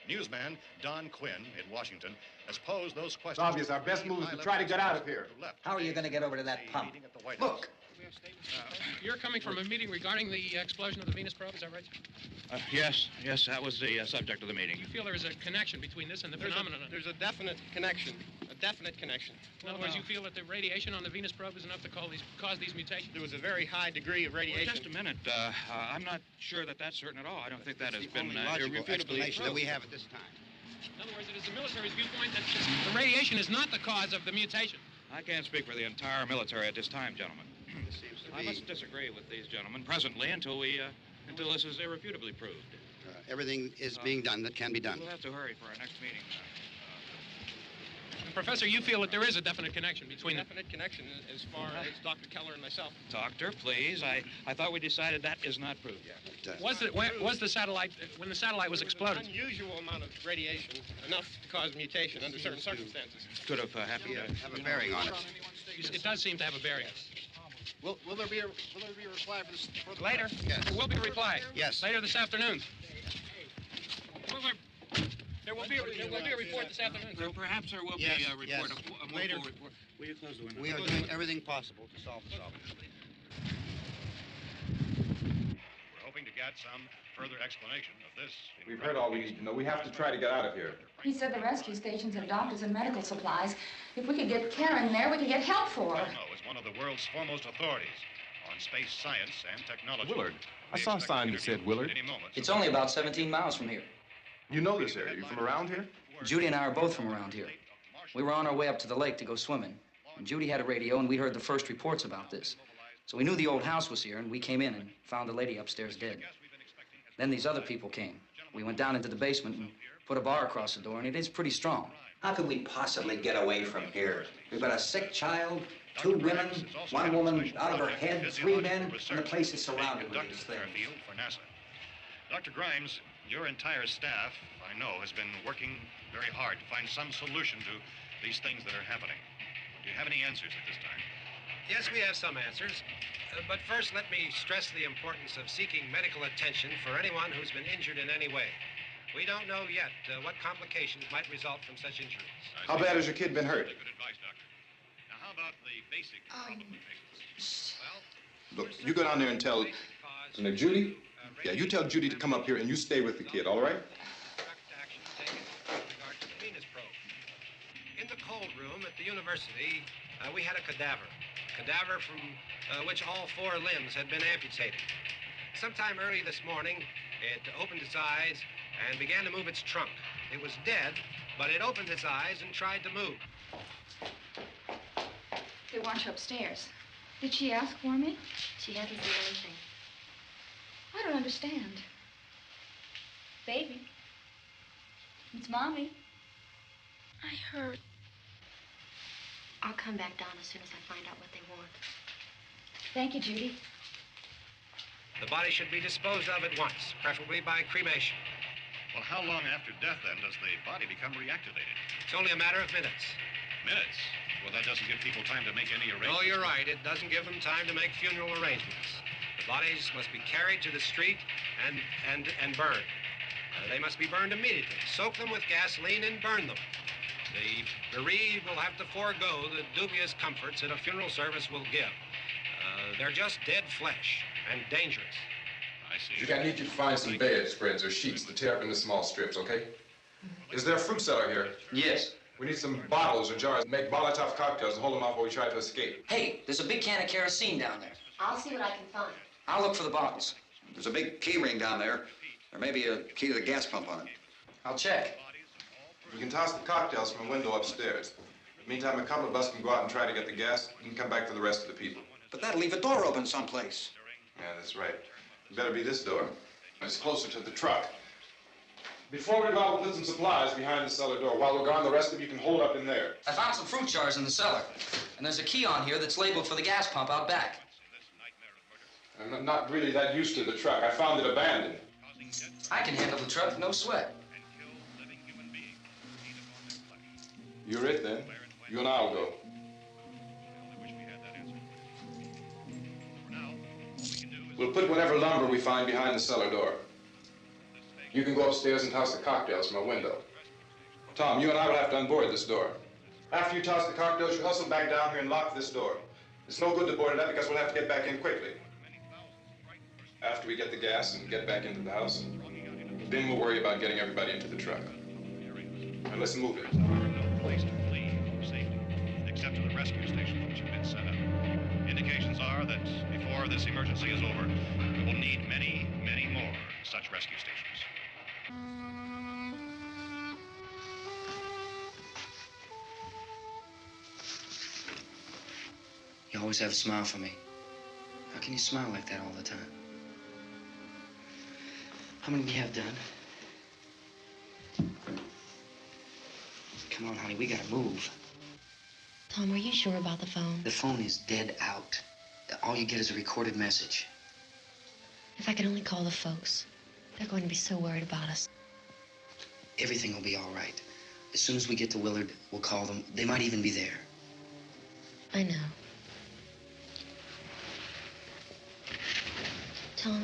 Newsman Don Quinn in Washington has posed those questions. It's obvious our best move is to try to get out of here. How are you going to get over to that pump? Look. You're coming from a meeting regarding the explosion of the Venus probe, is that right? Yes, that was the subject of the meeting. You feel there is a connection between this and the phenomenon? There's a definite connection. In other words, you feel that the radiation on the Venus probe is enough to cause these mutations? There was a very high degree of radiation. Well, just a minute. I'm not sure that that's certain at all. I don't think that has been logical irrefutably explanation that proved. we have at this time. In other words, it is the military's viewpoint that the radiation is not the cause of the mutation. I can't speak for the entire military at this time, gentlemen. This seems to I must disagree with these gentlemen presently until this is irrefutably proved. everything is being done that can be done. We'll have to hurry for our next meeting. And Professor, you feel that there is a definite connection between them? Definite connection as far as Dr. Keller and myself. Doctor, please. I thought we decided that is not proved yet. Was the satellite, when the satellite was exploded? An unusual amount of radiation, enough to cause mutation under certain circumstances. Could have happened. Have a bearing on it. It does seem to have a bearing. Will there be a reply for this? For the Later? Yes. There will be a reply. Yes. Later this afternoon. There will be a report this afternoon. Perhaps there will be a report. Yes. A Later. report. Will you close the window? We are doing everything possible to solve this problem. We're hoping to get some further explanation of this. We've heard all we need to know. We have to try to get out of here. He said the rescue stations have doctors and medical supplies. If we could get Karen there, we could get help for her. Romero is one of the world's foremost authorities on space science and technology. Willard. I saw a sign that said Willard. It's only about 17 miles from here. You know this area. You from around here? Judy and I are both from around here. We were on our way up to the lake to go swimming. And Judy had a radio, and we heard the first reports about this. So we knew the old house was here, and we came in and found the lady upstairs dead. Then these other people came. We went down into the basement and put a bar across the door, and it is pretty strong. How could we possibly get away from here? We've got a sick child, 2 women, 1 woman out of her head, 3 men, and the place is surrounded with these things. For NASA. Dr. Grimes, your entire staff, I know, has been working very hard to find some solution to these things that are happening. Do you have any answers at this time? Yes, we have some answers. But first, let me stress the importance of seeking medical attention for anyone who's been injured in any way. We don't know yet what complications might result from such injuries. How bad has your kid been hurt? Good advice, Doctor. Now, how about the basic problem patients? Well, Look, you go down there and tell Judy. Yeah, you tell Judy to come up here and you stay with the kid, all right? Action taken with regard to the Venus probe. In the cold room at the university, we had a cadaver from which all 4 limbs had been amputated. Sometime early this morning, it opened its eyes and began to move its trunk. It was dead, but it opened its eyes and tried to move. They want you upstairs. Did she ask for me? She hasn't seen anything. I don't understand. Baby. It's Mommy. I heard. I'll come back down as soon as I find out what they want. Thank you, Judy. The body should be disposed of at once, preferably by cremation. well, how long after death, then, does the body become reactivated? It's only a matter of minutes. Minutes? Well, that doesn't give people time to make any arrangements. Oh, you're right. It doesn't give them time to make funeral arrangements. The bodies must be carried to the street and burned. They must be burned immediately. Soak them with gasoline and burn them. The bereaved will have to forego the dubious comforts that a funeral service will give. They're just dead flesh and dangerous. I see. I need you to find some bedspreads or sheets to tear up into small strips, okay? Is there a fruit cellar here? Yes. We need some bottles or jars to make Molotov cocktails and hold them off while we try to escape. Hey, there's a big can of kerosene down there. I'll see what I can find. I'll look for the bottles. There's a big key ring down there. There may be a key to the gas pump on it. I'll check. We can toss the cocktails from a window upstairs. Meantime, a couple of us can go out and try to get the gas and come back for the rest of the people. But that'll leave a door open someplace. Yeah, that's right. It better be this door. It's closer to the truck. Before we go out, we'll put some supplies behind the cellar door. While we're gone, the rest of you can hold up in there. I found some fruit jars in the cellar. And there's a key on here that's labeled for the gas pump out back. I'm not really that used to the truck. I found it abandoned. I can handle the truck, no sweat. You're it, then. You and I'll go. We'll put whatever lumber we find behind the cellar door. You can go upstairs and toss the cocktails from a window. Tom, you and I will have to unboard this door. After you toss the cocktails, you hustle back down here and lock this door. It's no good to board it up because we'll have to get back in quickly. After we get the gas and get back into the house, then we'll worry about getting everybody into the truck. Now let's move it. Place to flee for safety, except to the rescue stations which have been set up. Indications are that before this emergency is over, we will need many, many more such rescue stations. You always have a smile for me. How can you smile like that all the time? How many do you have done? Come on, honey, we gotta move. Tom, are you sure about the phone? The phone is dead out. All you get is a recorded message. If I could only call the folks. They're going to be so worried about us. Everything will be all right. As soon as we get to Willard, we'll call them. They might even be there. I know. Tom?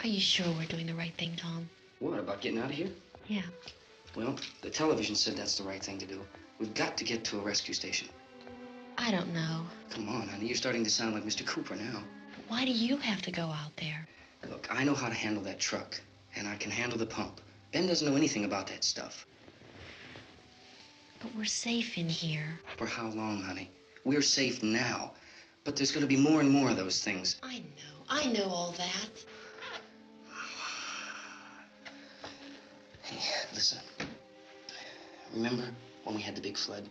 Are you sure we're doing the right thing, Tom? What, about getting out of here? Yeah. Well, the television said that's the right thing to do. We've got to get to a rescue station. I don't know. Come on, honey, you're starting to sound like Mr. Cooper now. Why do you have to go out there? Look, I know how to handle that truck, and I can handle the pump. Ben doesn't know anything about that stuff. But we're safe in here. For how long, honey? We're safe now. But there's going to be more and more of those things. I know all that. Hey, listen. Remember when we had the big flood?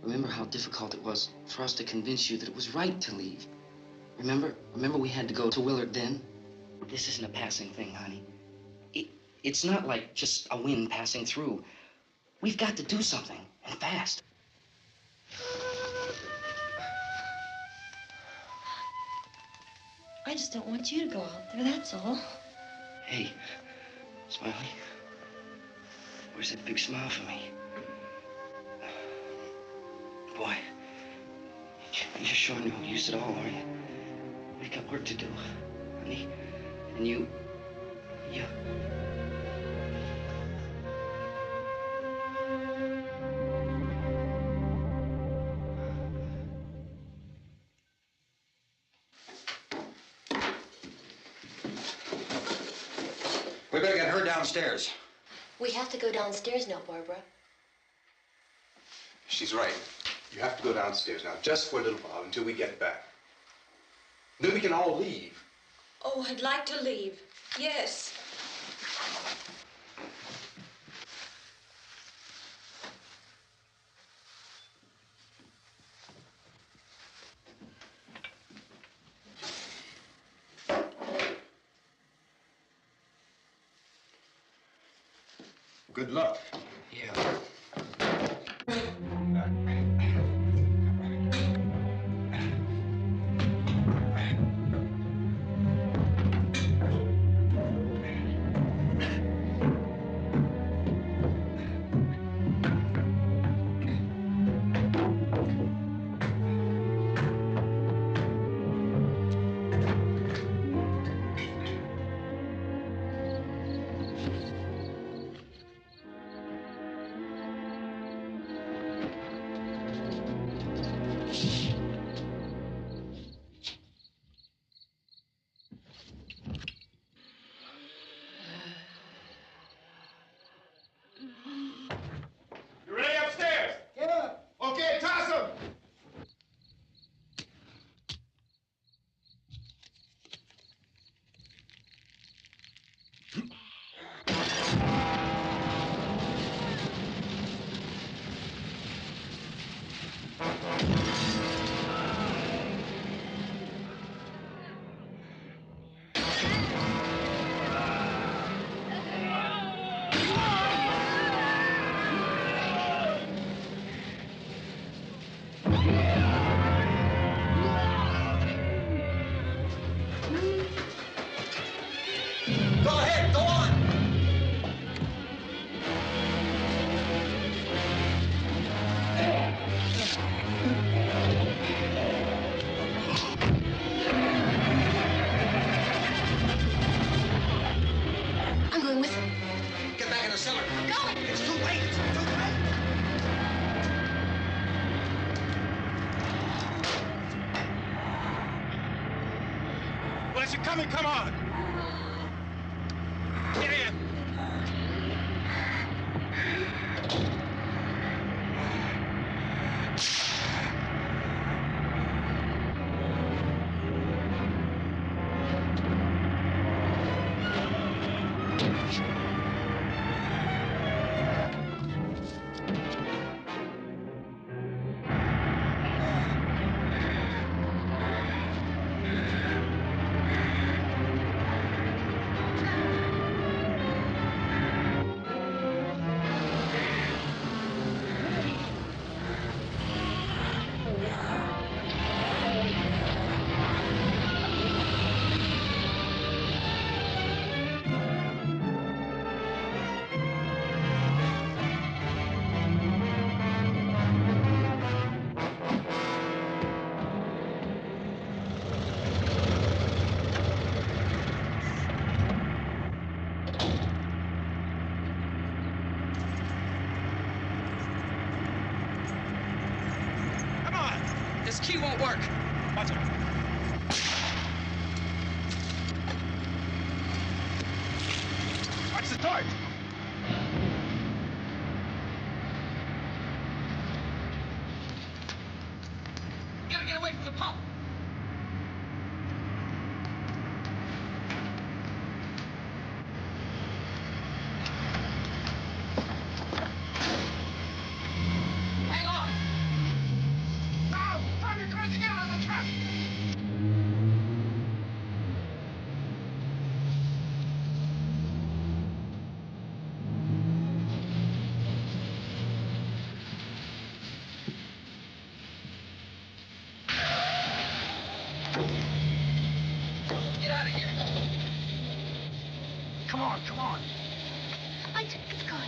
Remember how difficult it was for us to convince you that it was right to leave? Remember we had to go to Willard then? This isn't a passing thing, honey. It's not like just a wind passing through. We've got to do something, and fast. I just don't want you to go out there, that's all. Hey, Smiley. Where's that big smile for me? Boy, you're sure no use at all, are you? We've got work to do, honey. And you... We better get her downstairs. We have to go downstairs now, Barbara. She's right. You have to go downstairs now, just for a little while, until we get back. Then we can all leave. Oh, I'd like to leave. Yes. Good luck. Yeah. Go ahead, go on. I'm going with him. Get back in the cellar. I'm going. It's too late. It's too late. Well, is it coming? Come on. Get in. This key won't work. Watch out. Watch the torch. Gotta get away from the pump. Hang on. Now, turn your crazy in on the trap. Get out of here. Come on, come on. I think it's gone.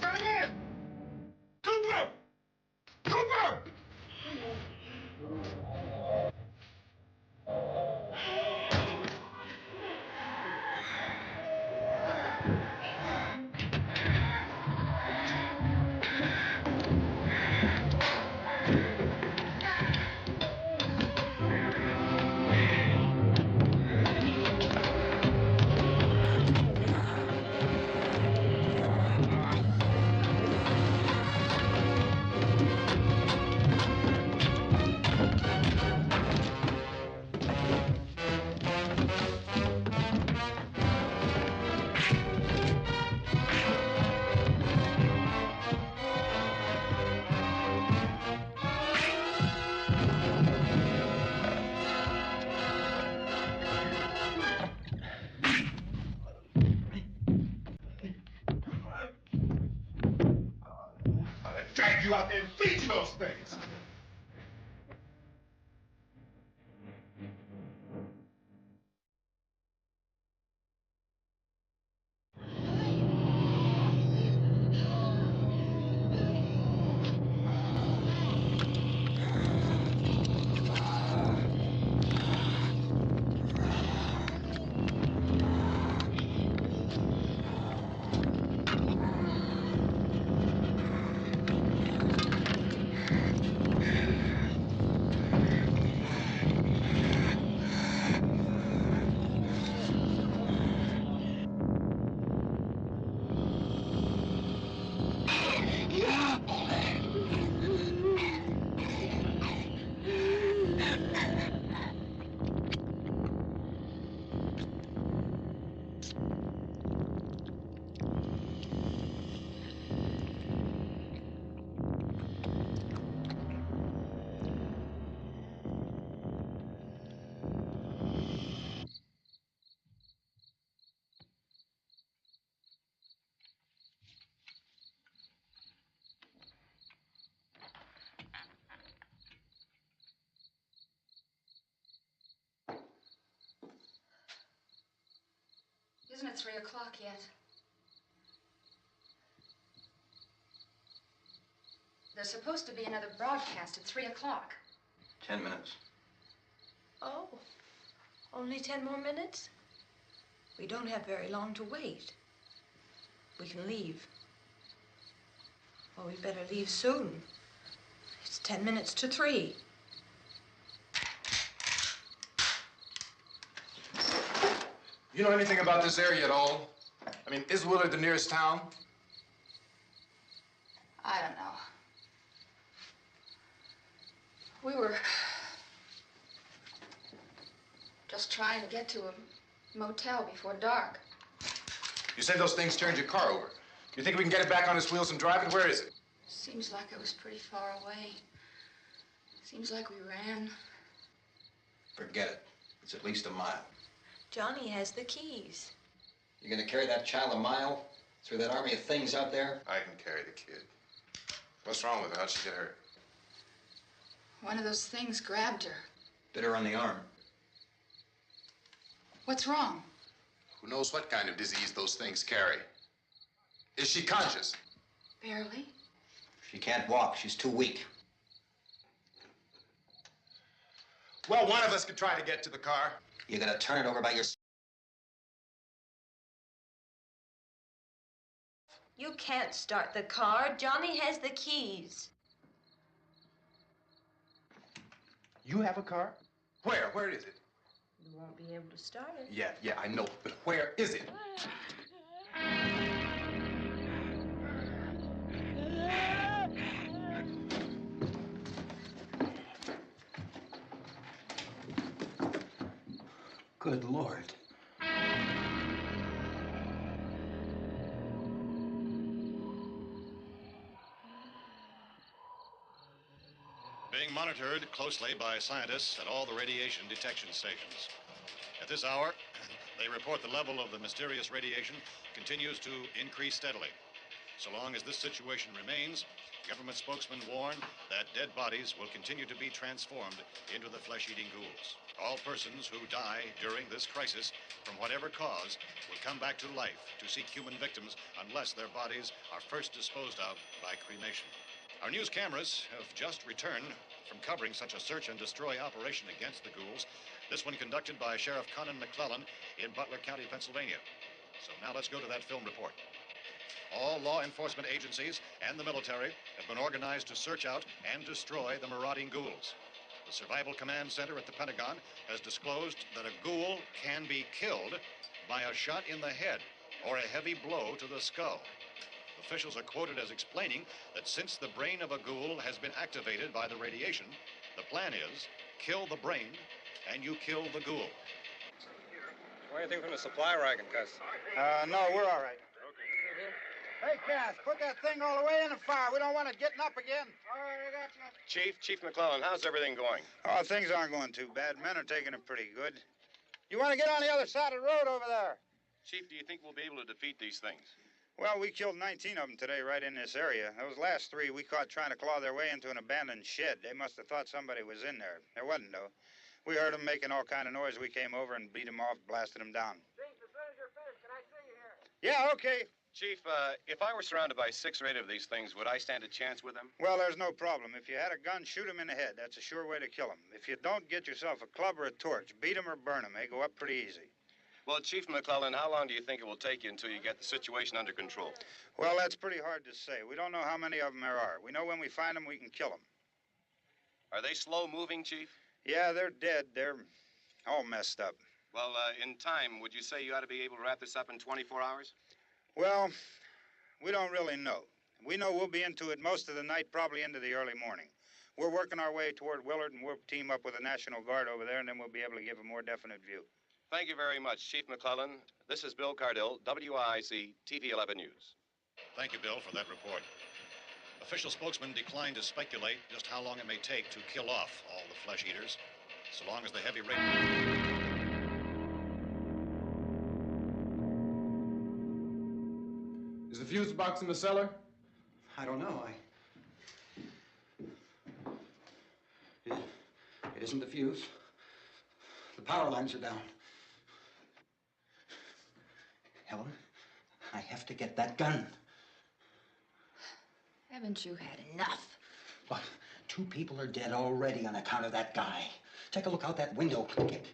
Over there. Cooper! Cooper! Drag you out there and feed you those things. Isn't it 3 o'clock yet? There's supposed to be another broadcast at 3 o'clock. 10 minutes. Oh, only 10 more minutes? We don't have very long to wait. We can leave. Well, we better leave soon. It's 10 minutes to 3. You know anything about this area at all? I mean, is Willard the nearest town? I don't know. We were just trying to get to a motel before dark. You said those things turned your car over. You think we can get it back on its wheels and drive it? Where is it? Seems like it was pretty far away. Seems like we ran. Forget it. It's at least a mile. Johnny has the keys. You gonna carry that child a mile through that army of things out there? I can carry the kid. What's wrong with her? How'd she get hurt? One of those things grabbed her. Bit her on the arm. What's wrong? Who knows what kind of disease those things carry? Is she conscious? Barely. She can't walk. She's too weak. Well, one of us could try to get to the car. You gotta turn it over by yourself. You can't start the car. Johnny has the keys. You have a car? Where? Where is it? You won't be able to start it. Yeah, I know. But where is it? Good Lord. Being monitored closely by scientists at all the radiation detection stations. At this hour, they report the level of the mysterious radiation continues to increase steadily. So long as this situation remains, government spokesmen warn that dead bodies will continue to be transformed into the flesh-eating ghouls. All persons who die during this crisis, from whatever cause, will come back to life to seek human victims unless their bodies are first disposed of by cremation. Our news cameras have just returned from covering such a search and destroy operation against the ghouls, this one conducted by Sheriff Conan McClellan in Butler County, Pennsylvania. So now let's go to that film report. All law enforcement agencies and the military have been organized to search out and destroy the marauding ghouls. The Survival Command Center at the Pentagon has disclosed that a ghoul can be killed by a shot in the head or a heavy blow to the skull. Officials are quoted as explaining that since the brain of a ghoul has been activated by the radiation, the plan is kill the brain and you kill the ghoul. Want anything from the supply wagon, Gus? No, we're all right. Hey, Cass, put that thing all the way in the fire. We don't want it getting up again. All right, I got you. Chief McClellan, how's everything going? Oh, things aren't going too bad. Men are taking it pretty good. You want to get on the other side of the road over there? Chief, do you think we'll be able to defeat these things? Well, we killed 19 of them today right in this area. Those last 3 we caught trying to claw their way into an abandoned shed. They must have thought somebody was in there. There wasn't, though. We heard them making all kind of noise. We came over and beat them off, blasted them down. Chief, as soon as you're finished, can I see you here? Yeah, okay. Chief, if I were surrounded by 6 or 8 of these things, would I stand a chance with them? Well, there's no problem. If you had a gun, shoot them in the head. That's a sure way to kill them. If you don't, get yourself a club or a torch. Beat them or burn them. They go up pretty easy. Well, Chief McClellan, how long do you think it will take you until you get the situation under control? Well, that's pretty hard to say. We don't know how many of them there are. We know when we find them, we can kill them. Are they slow-moving, Chief? Yeah, they're dead. They're all messed up. Well, in time, would you say you ought to be able to wrap this up in 24 hours? Well, we don't really know. We know we'll be into it most of the night, probably into the early morning. We're working our way toward Willard, and we'll team up with the National Guard over there, and then we'll be able to give a more definite view. Thank you very much, Chief McClellan. This is Bill Cardill, WIC TV 11 News. Thank you, Bill, for that report. Official spokesmen declined to speculate just how long it may take to kill off all the flesh eaters, so long as the heavy rain... Is the fuse box in the cellar? I don't know. It isn't the fuse. The power lines are down. Helen, I have to get that gun. Haven't you had enough? But 2 people are dead already on account of that guy. Take a look out that window. Get...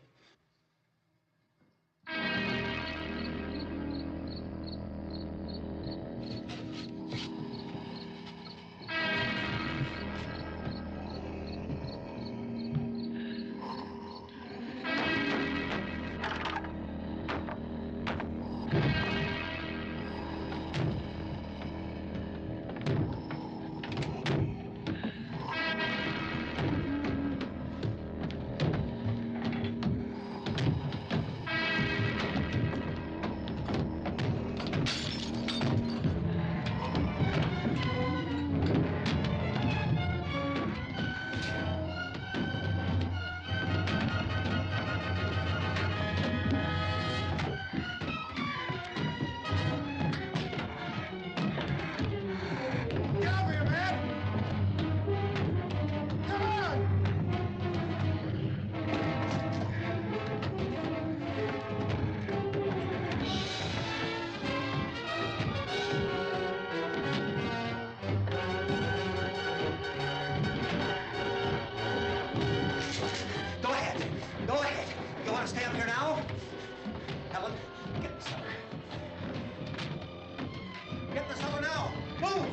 Go ahead. You want to stay up here now? Helen, get in the cellar. Get in the cellar now. Move!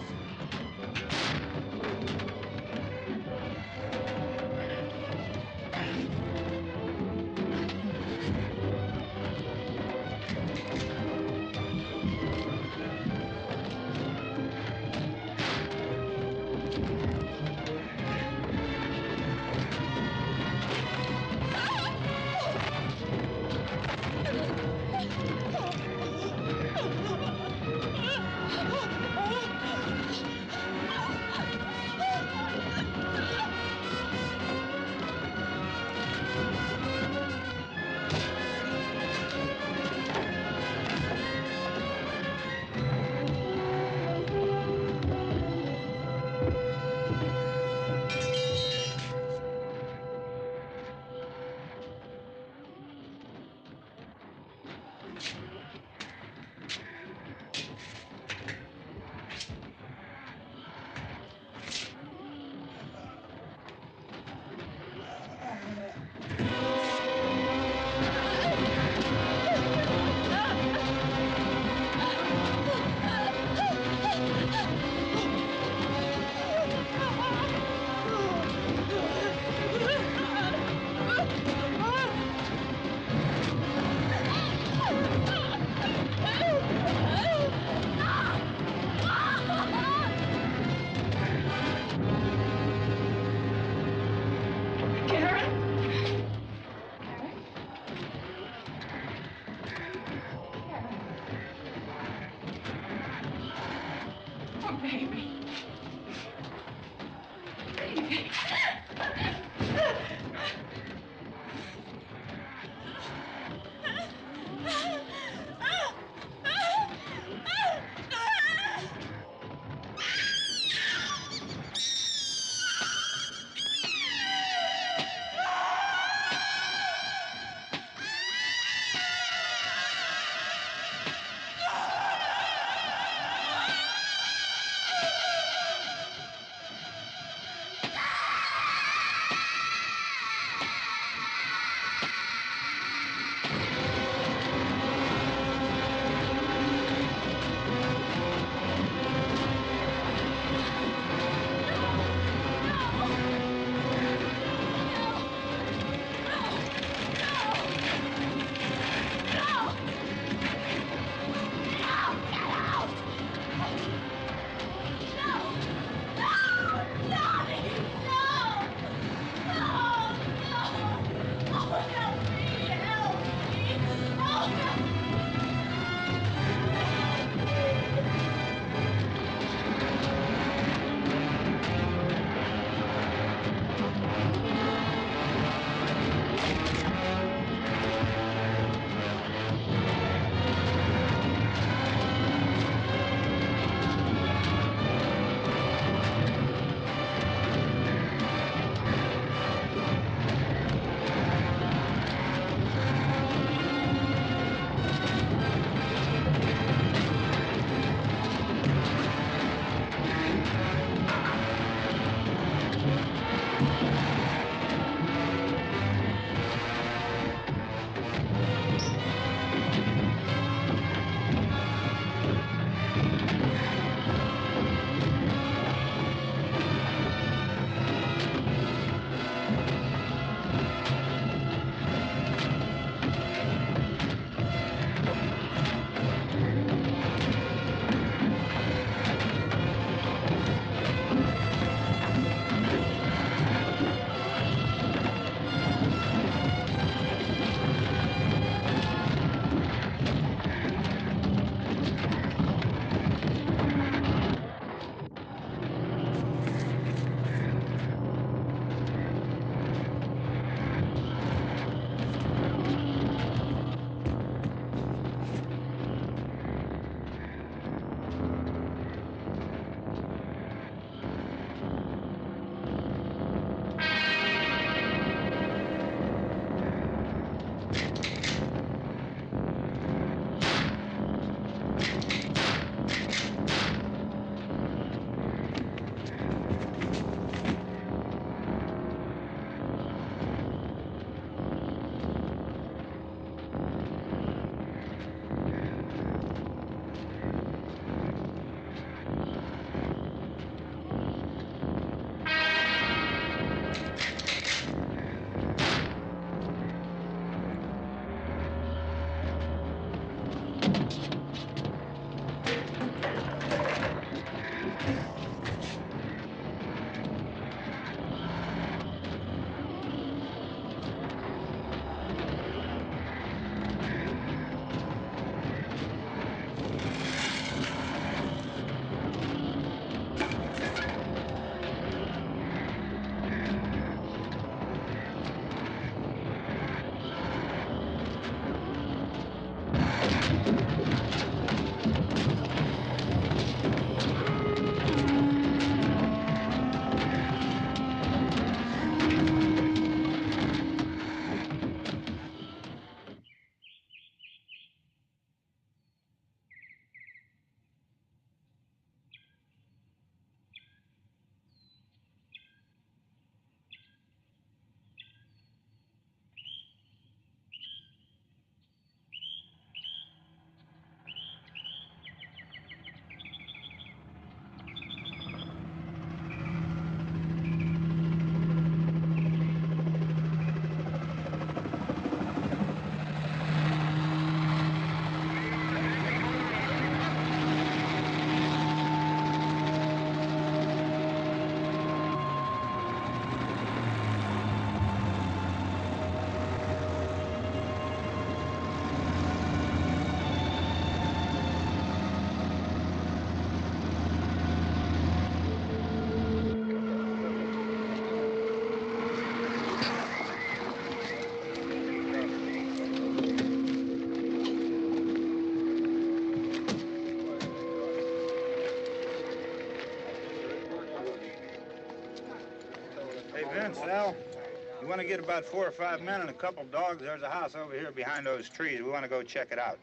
want to get about 4 or 5 men and a couple dogs. There's a house over here behind those trees. We want to go check it out.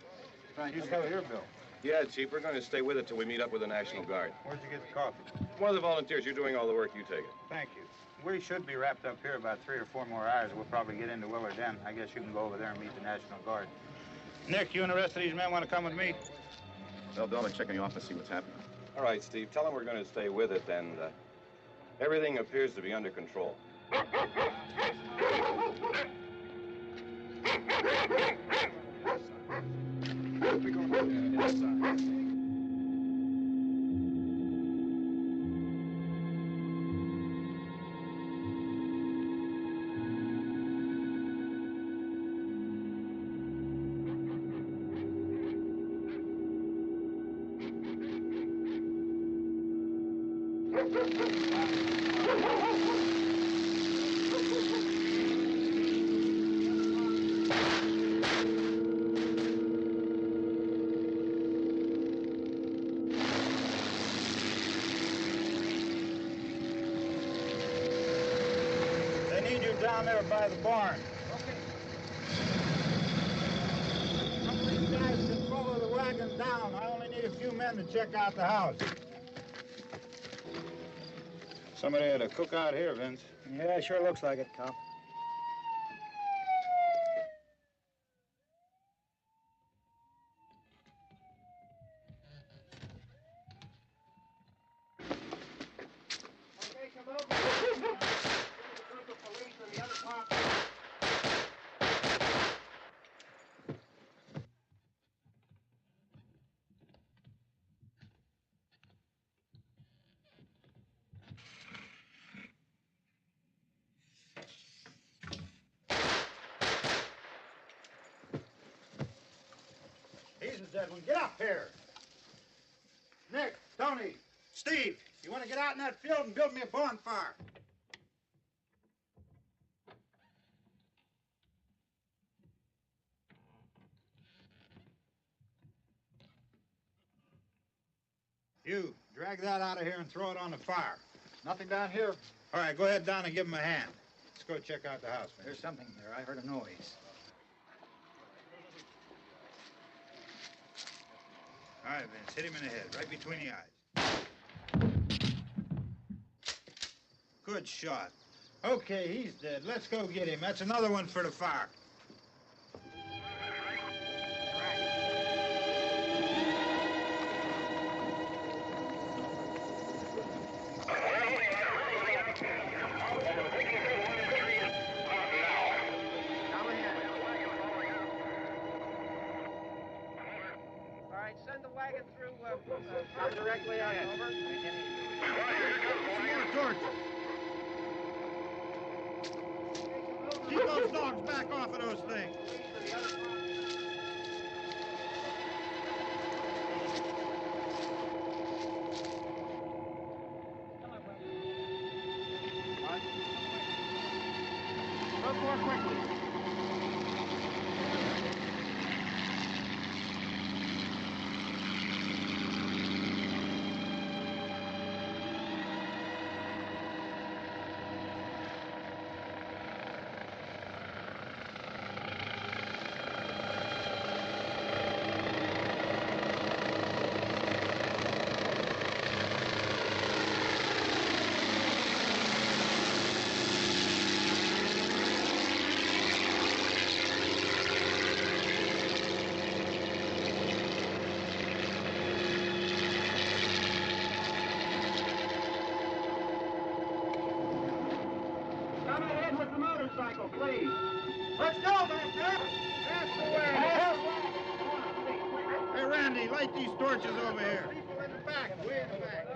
Right, You stay here, Bill. Yeah, Chief, we're going to stay with it till we meet up with the National Guard. Where'd you get the coffee? One of the volunteers, you're doing all the work, you take it. Thank you. We should be wrapped up here about 3 or 4 more hours. We'll probably get into Willard Den. I guess you can go over there and meet the National Guard. Nick, you and the rest of these men want to come with me? Well, Bill, I'll check in the office, see what's happening. All right, Steve, tell them we're going to stay with it, and everything appears to be under control. We go inside. They need you down there by the barn. Okay. Some of these guys can follow the wagon down. I only need a few men to check out the house. Somebody had a cook out here, Vince. Yeah, sure looks like it, Cop. Okay, come over. This is a group of police and the other cops. He's the dead one. Get up here. Nick, Tony, Steve, you want to get out in that field and build me a bonfire? You, drag that out of here and throw it on the fire. Nothing down here. All right, go ahead down and give him a hand. Let's go check out the house. There's something there. I heard a noise. All right, Vince, hit him in the head, right between the eyes. Good shot. Okay, he's dead. Let's go get him. That's another one for the fire. Send the wagon through directly out. Over. Some more torches. Keep those dogs back off of those things. Look more quickly. Please. Let's go back there. Pass the way. Hey, Randy, light these torches over here. People in the back, way in the back.